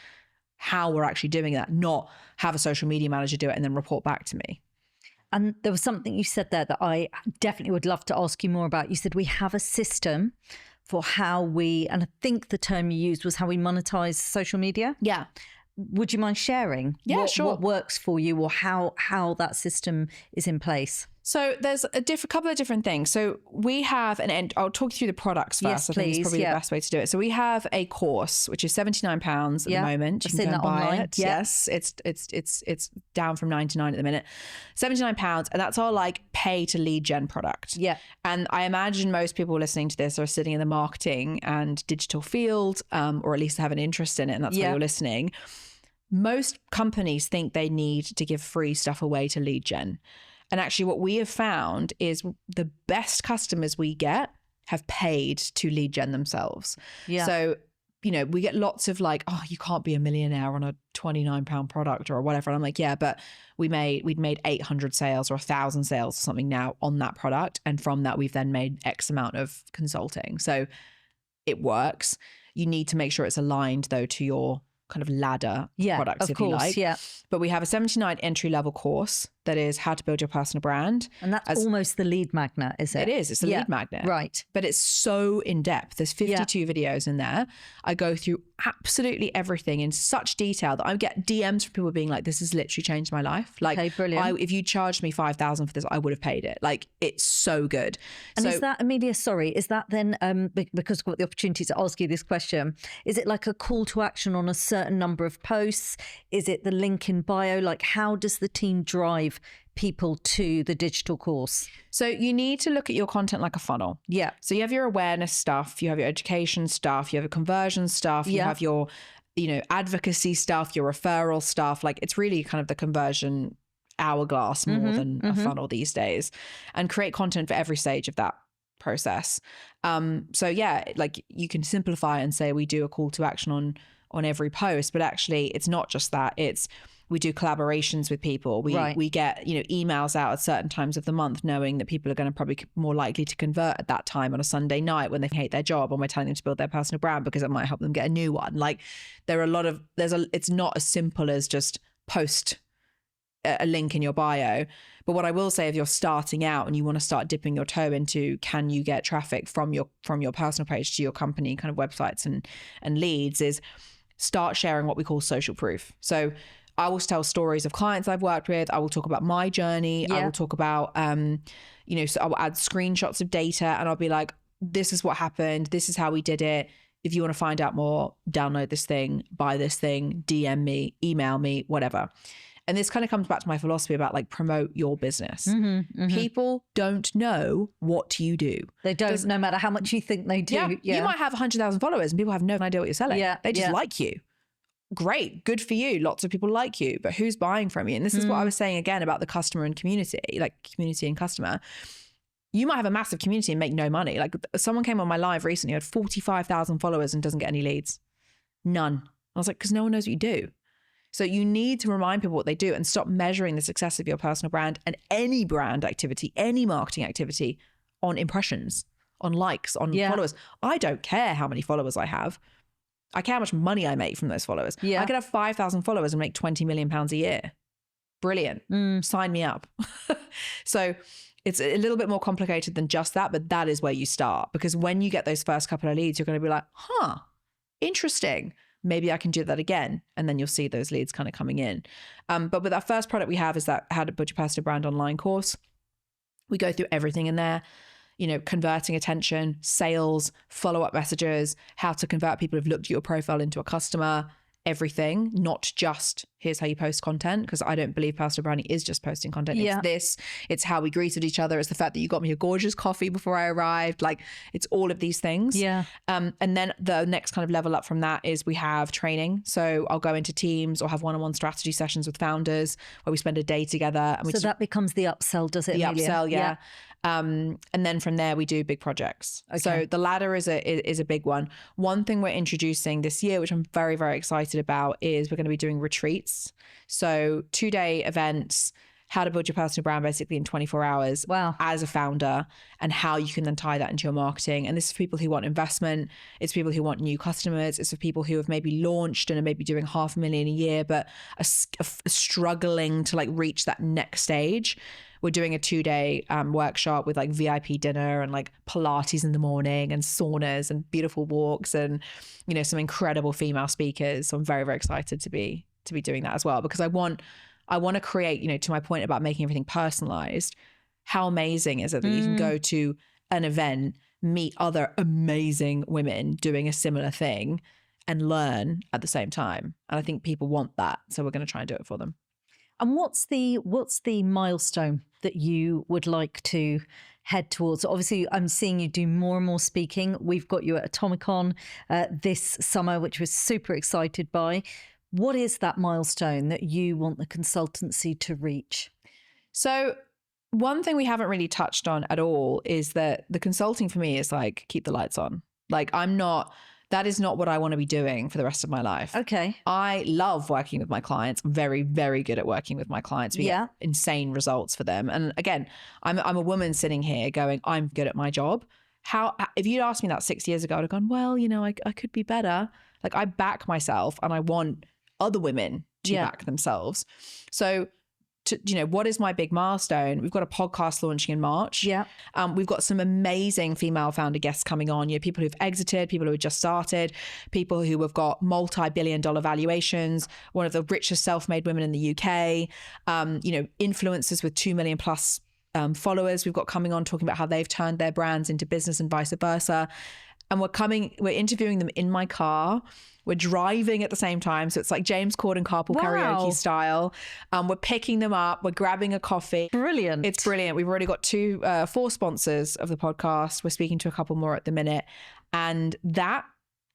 how we're actually doing that, not have a social media manager do it and then report back to me.
And there was something you said there that I definitely would love to ask you more about. You said we have a system for how we, and I think the term you used was how we monetize social media.
Yeah.
Would you mind sharing?
Yeah, sure.
What works for you or how that system is in place?
So there's a couple of different things. So we have I'll talk you through the products first.
Yes,
I think it's probably the best way to do it. So we have a course which is £79 at the moment. You can go and buy
online.
it. Yes, it's down from £99 at the minute. £79, and that's our like pay to lead gen product.
Yeah.
And I imagine most people listening to this are sitting in the marketing and digital field, or at least have an interest in it, and that's why you're listening. Most companies think they need to give free stuff away to lead gen. And actually what we have found is the best customers we get have paid to lead gen themselves. Yeah. So, we get lots of like, oh, you can't be a millionaire on a £29 product or whatever. And I'm like, yeah, but we'd made 800 sales or 1,000 sales or something now on that product. And from that, we've then made X amount of consulting. So it works. You need to make sure it's aligned though to your kind of ladder products, if you like. Yeah. But we have a $79 entry level course that is how to build your personal brand.
And that's almost the lead magnet, is it?
It is. It's the lead magnet.
Right.
But it's so in depth. There's 52 videos in there. I go through absolutely everything in such detail that I get DMs from people being like, this has literally changed my life. Like, okay, brilliant. If you charged me $5,000 for this, I would have paid it. Like, it's so good.
And is that, Amelia, is that then, because I've got the opportunity to ask you this question, is it like a call to action on a certain number of posts? Is it the link in bio? Like, how does the team drive people to the digital course?
So you need to look at your content like a funnel.
Yeah.
So you have your awareness stuff, you have your education stuff, you have your conversion stuff, you have your, advocacy stuff, your referral stuff. Like, it's really kind of the conversion hourglass more than a funnel these days, and create content for every stage of that process. So yeah, like you can simplify and say we do a call to action on every post, but actually it's not just that. It's we do collaborations with people. We get, emails out at certain times of the month, knowing that people are going to probably more likely to convert at that time on a Sunday night when they hate their job, and we're telling them to build their personal brand because it might help them get a new one. Like, it's not as simple as just post a link in your bio. But what I will say, if you're starting out and you want to start dipping your toe into, can you get traffic from your personal page to your company kind of websites and leads, is start sharing what we call social proof. So I will tell stories of clients I've worked with. I will talk about my journey. I will talk about, so I will add screenshots of data, and I'll be like, this is what happened. This is how we did it. If you want to find out more, download this thing, buy this thing, DM me, email me, whatever. And this kind of comes back to my philosophy about like promote your business. People don't know what you do.
They don't, no matter how much you think they do.
Yeah. You might have 100,000 followers and people have no idea what you're selling.
Yeah.
They just like you. Great. Good for you. Lots of people like you, but who's buying from you? And this is what I was saying again about the customer and community, like community and customer. You might have a massive community and make no money. Like someone came on my live recently, had 45,000 followers and doesn't get any leads. None. I was like, because no one knows what you do. So you need to remind people what they do and stop measuring the success of your personal brand and any brand activity, any marketing activity on impressions, on likes, on followers. I don't care how many followers I have. I care how much money I make from those followers. I could have 5,000 followers and make 20 million pounds a year. Brilliant. Sign me up. So it's a little bit more complicated than just that, but that is where you start. Because when you get those first couple of leads, you're going to be like, interesting. Maybe I can do that again. And then you'll see those leads kind of coming in. But with our first product we have is that How to Build Your Personal Brand online course. We go through everything in there, you know, converting attention, sales, follow-up messages, how to convert people who've looked at your profile into a customer, everything, not just here's how you post content, because I don't believe personal branding is just posting content. It's how we greeted each other. It's the fact that you got me a gorgeous coffee before I arrived. Like it's all of these things. And then the next kind of level up from that is we have training. So I'll go into teams or have one-on-one strategy sessions with founders where we spend a day together. And
so that becomes the upsell, does it?
The
Amelia?
upsell, and then from there we do big projects. So the ladder is a big one. One thing we're introducing this year, which I'm very, very excited about, is we're going to be doing retreats. So 2-day events, how to build your personal brand basically in 24 hours as a founder, and how you can then tie that into your marketing. And this is for people who want investment. It's for people who want new customers. It's for people who have maybe launched and are maybe doing $500,000 a year, but are struggling to like reach that next stage. We're doing a 2-day workshop with like VIP dinner and like Pilates in the morning and saunas and beautiful walks and, you know, some incredible female speakers. So I'm very, very excited to be doing that as well, because I want to create, you know, to my point about making everything personalized. How amazing is it that you can go to an event, meet other amazing women doing a similar thing and learn at the same time? And I think people want that. So we're going to try and do it for them.
And what's the milestone that you would like to head towards? Obviously, I'm seeing you do more and more speaking. We've got you at Atomicon this summer, which we're super excited by. What is that milestone that you want the consultancy to reach?
So one thing we haven't really touched on at all is that the consulting for me is like, keep the lights on. Like that is not what I want to be doing for the rest of my life.
Okay.
I love working with my clients. I'm very, very good at working with my clients. We get insane results for them. And again, I'm a woman sitting here going, I'm good at my job. If you'd asked me that 6 years ago, I'd have gone, well, you know, I could be better. Like I back myself and I want other women to back themselves. So you know, what is my big milestone? We've got a podcast launching in March. We've got some amazing female founder guests coming on. You know, people who've exited, people who have just started, people who have got multi-billion-dollar valuations, one of the richest self-made women in the UK, you know, influencers with 2 million plus followers we've got coming on talking about how they've turned their brands into business and vice versa. And we're interviewing them in my car. We're driving at the same time. So it's like James Corden carpool karaoke style. We're picking them up. We're grabbing a coffee.
Brilliant.
It's brilliant. We've already got 4 sponsors of the podcast. We're speaking to a couple more at the minute. And that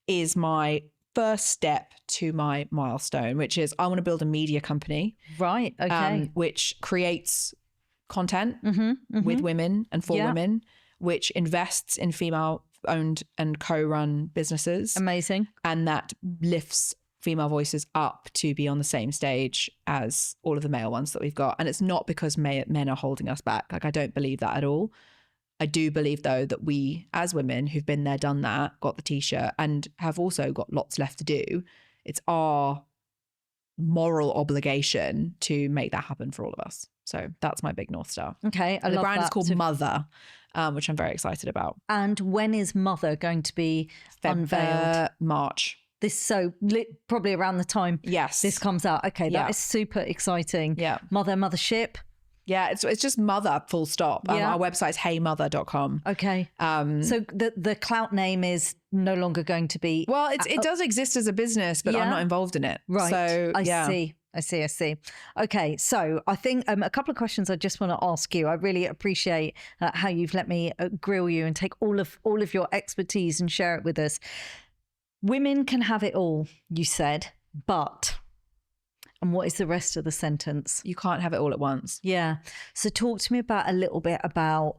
is my first step to my milestone, which is I want to build a media company.
Right. Okay.
Which creates content with women and for women, which invests in female owned and co-run businesses.
Amazing.
And that lifts female voices up to be on the same stage as all of the male ones that we've got. And it's not because men are holding us back. Like I don't believe that at all. I do believe though that we as women who've been there, done that, got the t-shirt and have also got lots left to do, it's our moral obligation to make that happen for all of us. So that's my big North Star.
Okay.
The brand is called Mother, which I'm very excited about.
And when is Mother going to be unveiled?
March.
Probably around the time this comes out. Okay, that is super exciting.
Yeah.
Mothership.
Yeah, it's just mother, full stop.
Yeah.
Our website's heymother.com.
Okay. So the clout name is no longer going to be...
Well, it does exist as a business, but I'm not involved in it.
Right.
So,
I see. Okay. So I think a couple of questions I just want to ask you. I really appreciate how you've let me grill you and take all of your expertise and share it with us. Women can have it all, you said, but... And what is the rest of the sentence?
You can't have it all at once.
Yeah. So talk to me a little bit about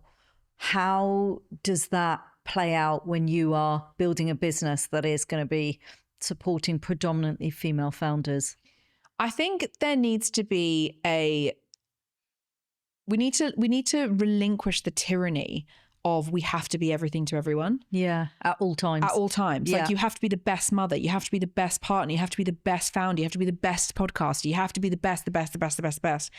how does that play out when you are building a business that is going to be supporting predominantly female founders?
I think there needs to be we need to relinquish the tyranny of we have to be everything to everyone.
Yeah, at all times.
At all times.
Yeah.
Like you have to be the best mother. You have to be the best partner. You have to be the best founder. You have to be the best podcaster. You have to be the best.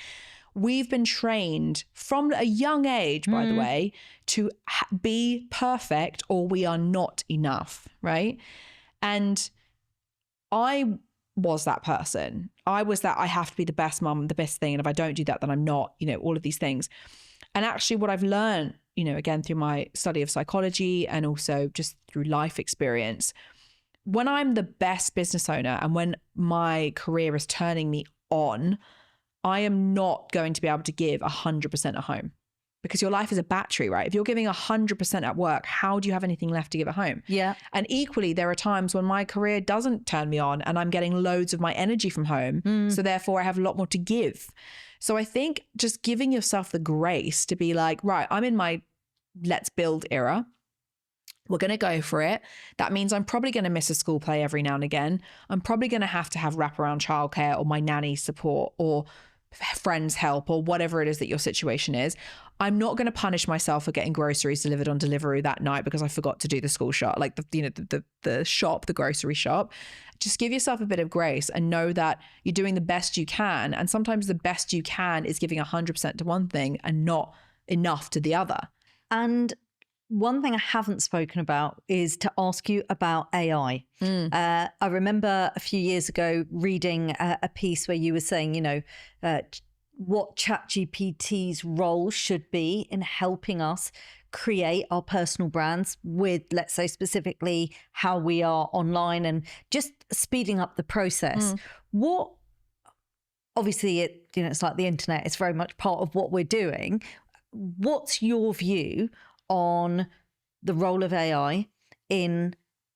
We've been trained from a young age, by the way, to be perfect or we are not enough, right? And I was that person. I was that I have to be the best mum, the best thing. And if I don't do that, then I'm not, all of these things. And actually what I've learned, again, through my study of psychology and also just through life experience, when I'm the best business owner and when my career is turning me on, I am not going to be able to give 100% at home because your life is a battery, right? If you're giving 100% at work, how do you have anything left to give at home?
Yeah.
And equally, there are times when my career doesn't turn me on and I'm getting loads of my energy from home. So therefore I have a lot more to give. So I think just giving yourself the grace to be like, right, I'm in my let's build era. We're going to go for it. That means I'm probably going to miss a school play every now and again. I'm probably going to have wraparound childcare or my nanny support or friends help or whatever it is that your situation is. I'm not going to punish myself for getting groceries delivered on delivery that night because I forgot to do the school shop, like the grocery shop. Just give yourself a bit of grace and know that you're doing the best you can. And sometimes the best you can is giving 100% to one thing and not enough to the other.
And one thing I haven't spoken about is to ask you about AI. I remember a few years ago reading a piece where you were saying, what ChatGPT's role should be in helping us create our personal brands with, let's say, specifically how we are online and just speeding up the process. What, obviously, it's like the internet, it's very much part of what we're doing. What's your view on the role of AI in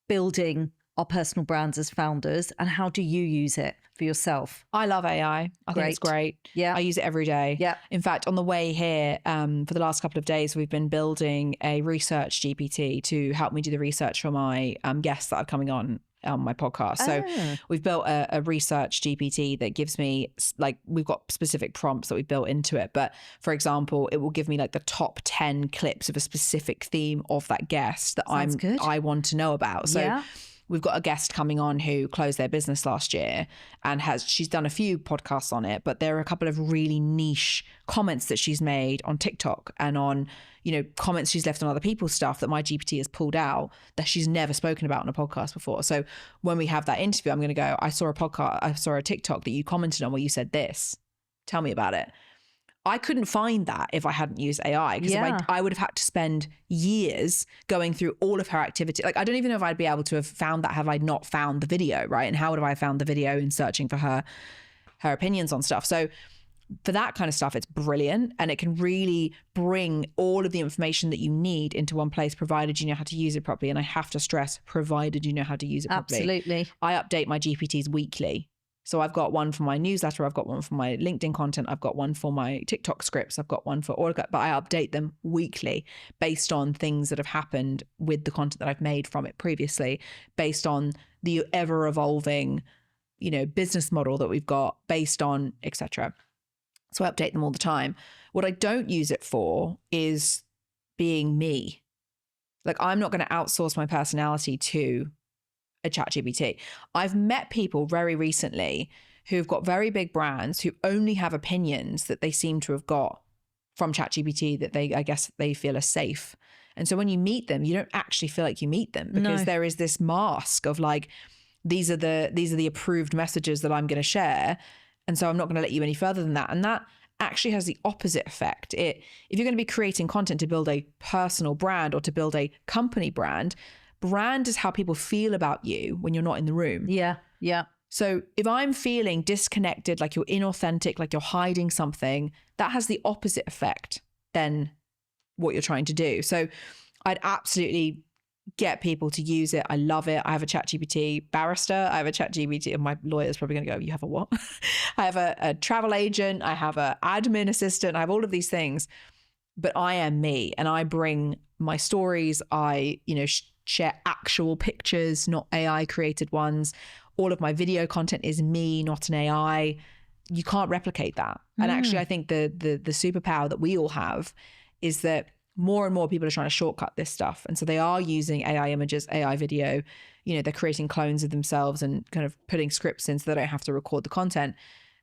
building our personal brands as founders, and how do you use it for yourself?
I love AI. I think it's great.
Yeah.
I use it every day.
Yeah.
In fact, on the way here, for the last couple of days, we've been building a research GPT to help me do the research for my guests that are coming on my podcast. So we've built a research GPT that gives me, like, we've got specific prompts that we built into it. But for example, it will give me like the top 10 clips of a specific theme of that guest that I want to know about. So we've got a guest coming on who closed their business last year and she's done a few podcasts on it, but there are a couple of really niche comments that she's made on TikTok and on, comments she's left on other people's stuff that my GPT has pulled out that she's never spoken about on a podcast before. So when we have that interview, I'm going to go, I saw a TikTok that you commented on where you said this. Tell me about it. I couldn't find that if I hadn't used AI, because I would have had to spend years going through all of her activity. Like, I don't even know if I'd be able to have found that had I not found the video, right? And how would I have found the video in searching for her opinions on stuff? So for that kind of stuff, it's brilliant. And it can really bring all of the information that you need into one place, provided you know how to use it properly. And I have to stress, provided you know how to use it properly.
Absolutely.
I update my GPTs weekly. So I've got one for my newsletter, I've got one for my LinkedIn content, I've got one for my TikTok scripts, I've got one for all of that, but I update them weekly based on things that have happened with the content that I've made from it previously, based on the ever evolving, business model that we've got, based on etc. So I update them all the time. What I don't use it for is being me. Like, I'm not going to outsource my personality to a ChatGPT. I've met people very recently who've got very big brands who only have opinions that they seem to have got from ChatGPT that I guess they feel are safe. And so when you meet them, you don't actually feel like you meet them, because there is this mask of like, these are the approved messages that I'm going to share. And so I'm not going to let you any further than that. And that actually has the opposite effect. If you're going to be creating content to build a personal brand or to build a company brand is how people feel about you when you're not in the room.
Yeah. Yeah.
So if I'm feeling disconnected, like you're inauthentic, like you're hiding something, that has the opposite effect than what you're trying to do. So I'd absolutely get people to use it. I love it. I have a ChatGPT barrister. I have a ChatGPT, and my lawyer's probably going to go, you have a what? I have a travel agent. I have an admin assistant. I have all of these things, but I am me, and I bring my stories. I, share actual pictures, not AI created ones. All of my video content is me, not an AI. You can't replicate that. And actually, I think the superpower that we all have is that more and more people are trying to shortcut this stuff. And so they are using AI images, AI video, they're creating clones of themselves and kind of putting scripts in so they don't have to record the content.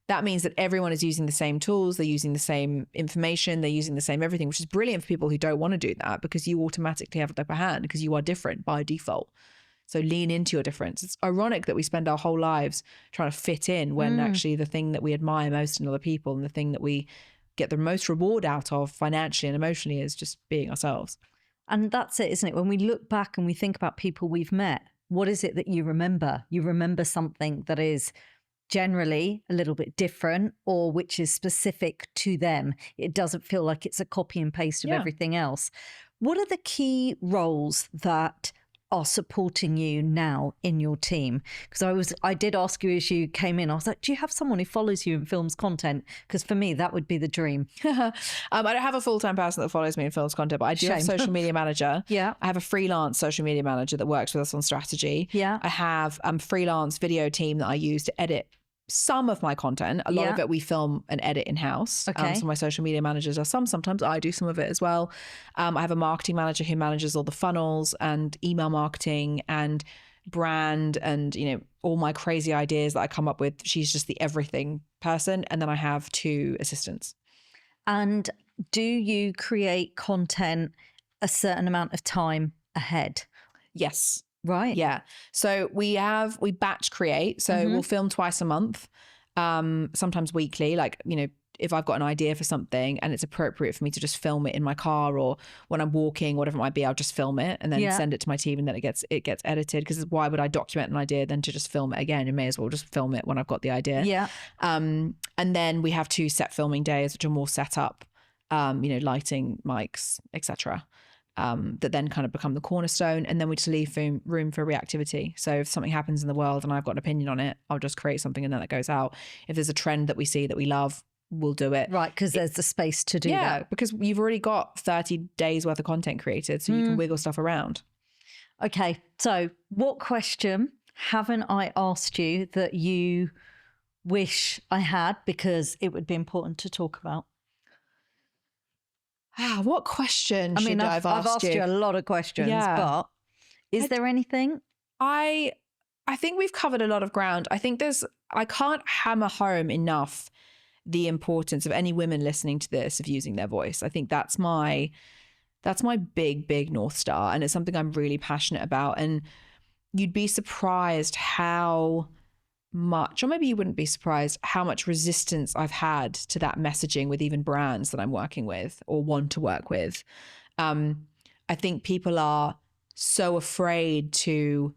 That means that everyone is using the same tools, they're using the same information, they're using the same everything, which is brilliant for people who don't want to do that, because you automatically have the upper hand because you are different by default. So lean into your difference. It's ironic that we spend our whole lives trying to fit in when actually the thing that we admire most in other people and the thing that we get the most reward out of financially and emotionally is just being ourselves.
And that's it, isn't it? When we look back and we think about people we've met, what is it that you remember? You remember something that is generally a little bit different or which is specific to them. It doesn't feel like it's a copy and paste of everything else. What are the key roles that are supporting you now in your team? Because I did ask you as you came in, I was like, do you have someone who follows you and films content? Because for me, that would be the dream.
I don't have a full-time person that follows me and films content, but I do have a social media manager.
Yeah.
I have a freelance social media manager that works with us on strategy.
Yeah.
I have a freelance video team that I use to edit some of my content. A lot of it we film and edit in-house.
Okay.
So my social media managers are sometimes I do some of it as well. I have a marketing manager who manages all the funnels and email marketing and brand and, all my crazy ideas that I come up with. She's just the everything person. And then I have 2 assistants. And
do you create content a certain amount of time ahead?
Yes.
Right.
Yeah. So we batch create. So we'll film twice a month, sometimes weekly. Like, if I've got an idea for something and it's appropriate for me to just film it in my car or when I'm walking, whatever it might be, I'll just film it and then send it to my team, and then it gets edited. Because why would I document an idea than to just film it again? You may as well just film it when I've got the idea.
Yeah.
And then we have 2 set filming days, which are more set up, lighting, mics, etc. That then kind of become the cornerstone. And then we just leave room for reactivity. So if something happens in the world and I've got an opinion on it, I'll just create something and then that goes out. If there's a trend that we see that we love, we'll do it.
Right, because there's the space to do that.
Yeah, because you've already got 30 days worth of content created, so you can wiggle stuff around.
Okay, so what question haven't I asked you that you wish I had because it would be important to talk about?
What question should I've
asked you a lot of questions, but is there anything?
I think we've covered a lot of ground. I think I can't hammer home enough the importance of any women listening to this of using their voice. I think that's my big North Star, and it's something I'm really passionate about. And you'd be surprised how much, or maybe you wouldn't be surprised how much resistance I've had to that messaging with even brands that I'm working with or want to work with. I think people are so afraid to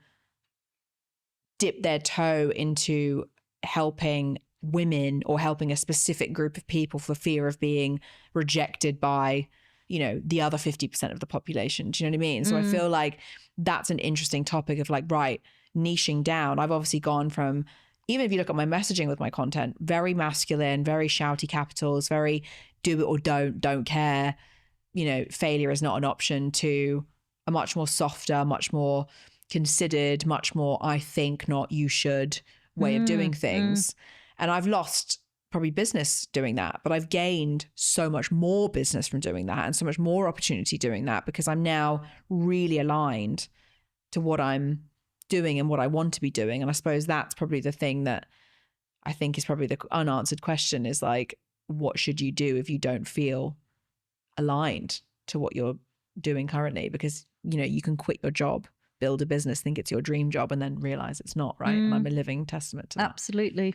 dip their toe into helping women or helping a specific group of people for fear of being rejected by, the other 50% of the population. Do you know what I mean? So I feel like that's an interesting topic of like, right, niching down. I've obviously gone from, even if you look at my messaging with my content, very masculine, very shouty capitals, very do it or don't care, failure is not an option, to a much more softer, much more considered, much more I think, not you should way of doing things. And I've lost probably business doing that, but I've gained so much more business from doing that and so much more opportunity doing that, because I'm now really aligned to what I'm doing and what I want to be doing. And I suppose that's probably the thing that I think is probably the unanswered question, is like, what should you do if you don't feel aligned to what you're doing currently? Because, you can quit your job, build a business, think it's your dream job, and then realize it's not, right? And I'm a living testament to that.
Absolutely.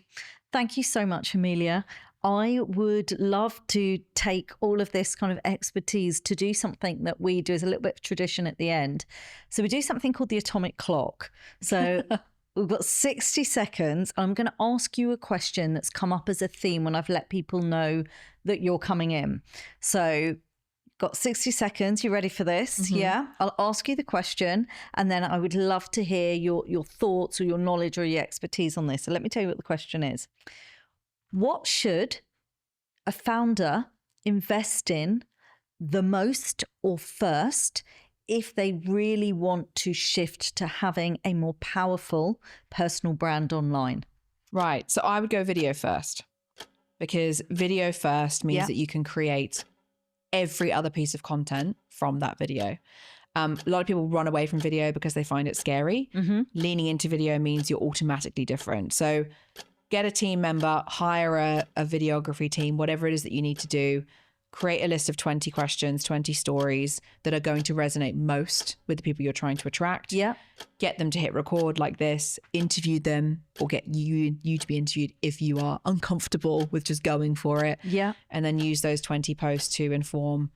Thank you so much, Amelia. I would love to take all of this kind of expertise to do something that we do as a little bit of tradition at the end. So we do something called the atomic clock. So we've got 60 seconds. I'm going to ask you a question that's come up as a theme when I've let people know that you're coming in. So got 60 seconds. You ready for this? Mm-hmm. Yeah. I'll ask you the question, and then I would love to hear your thoughts or your knowledge or your expertise on this. So let me tell you what the question is. What should a founder invest in the most or first if they really want to shift to having a more powerful personal brand online?
Right. So I would go video first, because video first means that you can create every other piece of content from that video. A lot of people run away from video because they find it scary. Mm-hmm. Leaning into video means you're automatically different. So get a team member, hire a videography team, whatever it is that you need to do. Create a list of 20 questions, 20 stories that are going to resonate most with the people you're trying to attract.
Yeah.
Get them to hit record like this, interview them, or get you to be interviewed if you are uncomfortable with just going for it.
Yeah.
And then use those 20 posts to inform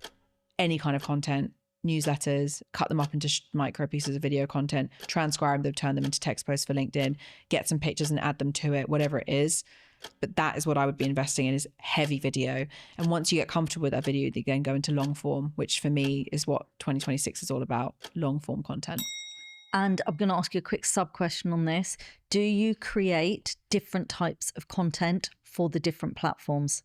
any kind of content, newsletters, cut them up into micro pieces of video content, transcribe them, turn them into text posts for LinkedIn, get some pictures and add them to it, whatever it is. But that is what I would be investing in, is heavy video. And once you get comfortable with that video, you then go into long form, which for me is what 2026 is all about, long form content.
And I'm going to ask you a quick sub question on this. Do you create different types of content for the different platforms?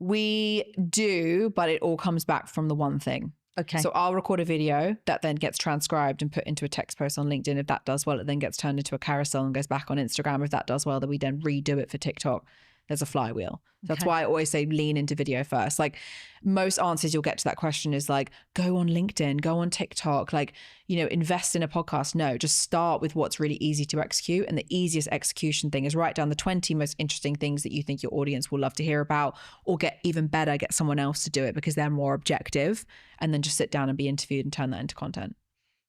We do, but it all comes back from the one thing.
Okay.
So I'll record a video that then gets transcribed and put into a text post on LinkedIn. If that does well, it then gets turned into a carousel and goes back on Instagram. If that does well, then we then redo it for TikTok. There's a flywheel. That's why I always say lean into video first. Like, most answers you'll get to that question is like, go on LinkedIn, go on TikTok, like, invest in a podcast. No, just start with what's really easy to execute. And the easiest execution thing is write down the 20 most interesting things that you think your audience will love to hear about, or get even better, get someone else to do it because they're more objective, and then just sit down and be interviewed and turn that into content.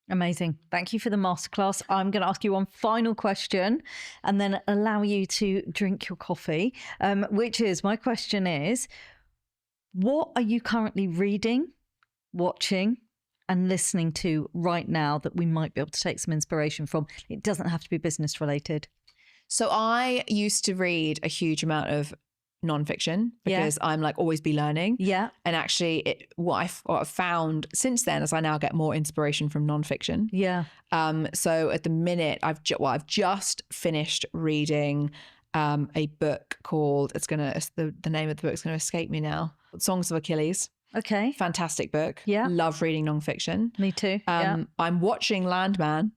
Amazing. Thank you for the masterclass. I'm going to ask you one final question and then allow you to drink your coffee, my question is, what are you currently reading, watching, and listening to right now that we might be able to take some inspiration from? It doesn't have to be business related.
So I used to read a huge amount of nonfiction because I'm like always be learning. Yeah. And actually what I've found since then is I now get more inspiration from nonfiction. Yeah. So at the minute I've just finished reading a book called, the name of the book is going to escape me now. Songs of Achilles. Okay. Fantastic book. Yeah. Love reading nonfiction.
Me too.
I'm watching Landman.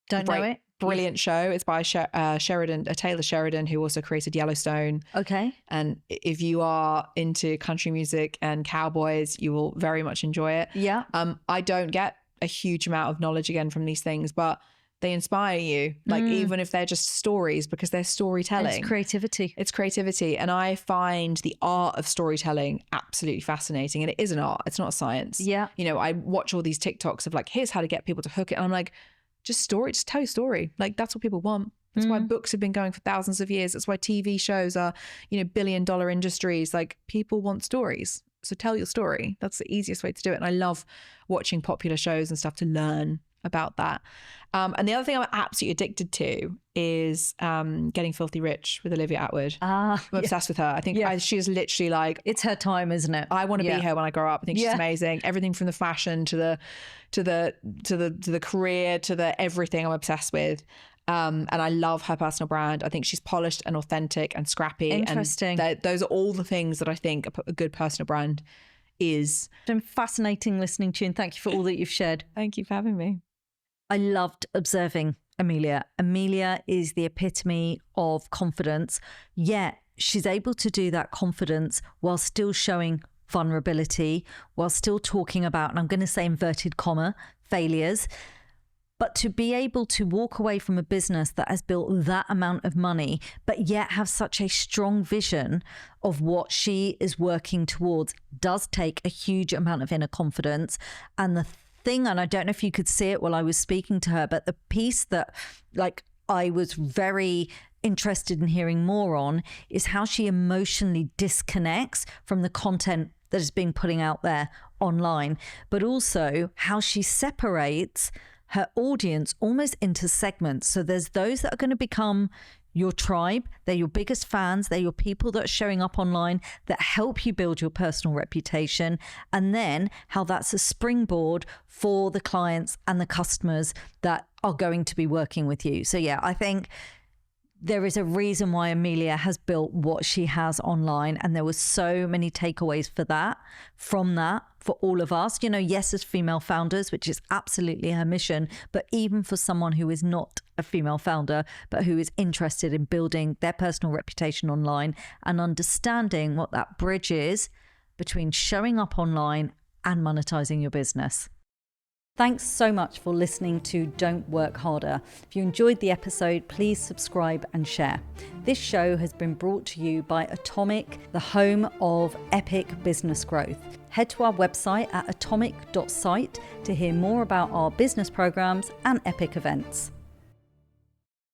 Don't know it.
Brilliant show. It's by Taylor Sheridan, who also created Yellowstone. Okay. And if you are into country music and cowboys, you will very much enjoy it. Yeah. I don't get a huge amount of knowledge again from these things, but they inspire you. Like even if they're just stories, because they're storytelling.
It's creativity.
It's creativity. And I find the art of storytelling absolutely fascinating. And it is an art. It's not a science. Yeah. I watch all these TikToks of like, here's how to get people to hook it. And I'm like, just tell your story. Like, that's what people want. That's why books have been going for thousands of years. That's why TV shows are, billion-dollar industries. Like, people want stories. So tell your story. That's the easiest way to do it. And I love watching popular shows and stuff to learn about that. And the other thing I'm absolutely addicted to is Getting Filthy Rich with Olivia Attwood. I'm obsessed with her. I think she is literally like,
it's her time, isn't it?
I want to be her when I grow up. I think she's amazing. Everything from the fashion to the career to the everything I'm obsessed with. And I love her personal brand. I think she's polished and authentic and scrappy.
Interesting.
And those are all the things that I think a good personal brand is.
It's been fascinating listening to you, and thank you for all that you've shared.
Thank you for having me.
I loved observing Amelia. Amelia is the epitome of confidence, yet she's able to do that confidence while still showing vulnerability, while still talking about, and I'm going to say inverted comma, failures. But to be able to walk away from a business that has built that amount of money, but yet have such a strong vision of what she is working towards, does take a huge amount of inner confidence. And the thing, and I don't know if you could see it while I was speaking to her, but the piece that I was very interested in hearing more on is how she emotionally disconnects from the content that is being putting out there online, but also how she separates her audience almost into segments. So there's those that are going to become your tribe. They're your biggest fans. They're your people that are showing up online that help you build your personal reputation. And then how that's a springboard for the clients and the customers that are going to be working with you. So yeah, I think there is a reason why Amelia has built what she has online. And there were so many takeaways from that for all of us. You know, yes, as female founders, which is absolutely her mission, but even for someone who is not a female founder, but who is interested in building their personal reputation online and understanding what that bridge is between showing up online and monetizing your business. Thanks so much for listening to Don't Work Harder. If you enjoyed the episode, please subscribe and share. This show has been brought to you by Atomic, the home of epic business growth. Head to our website at atomic.site to hear more about our business programs and epic events.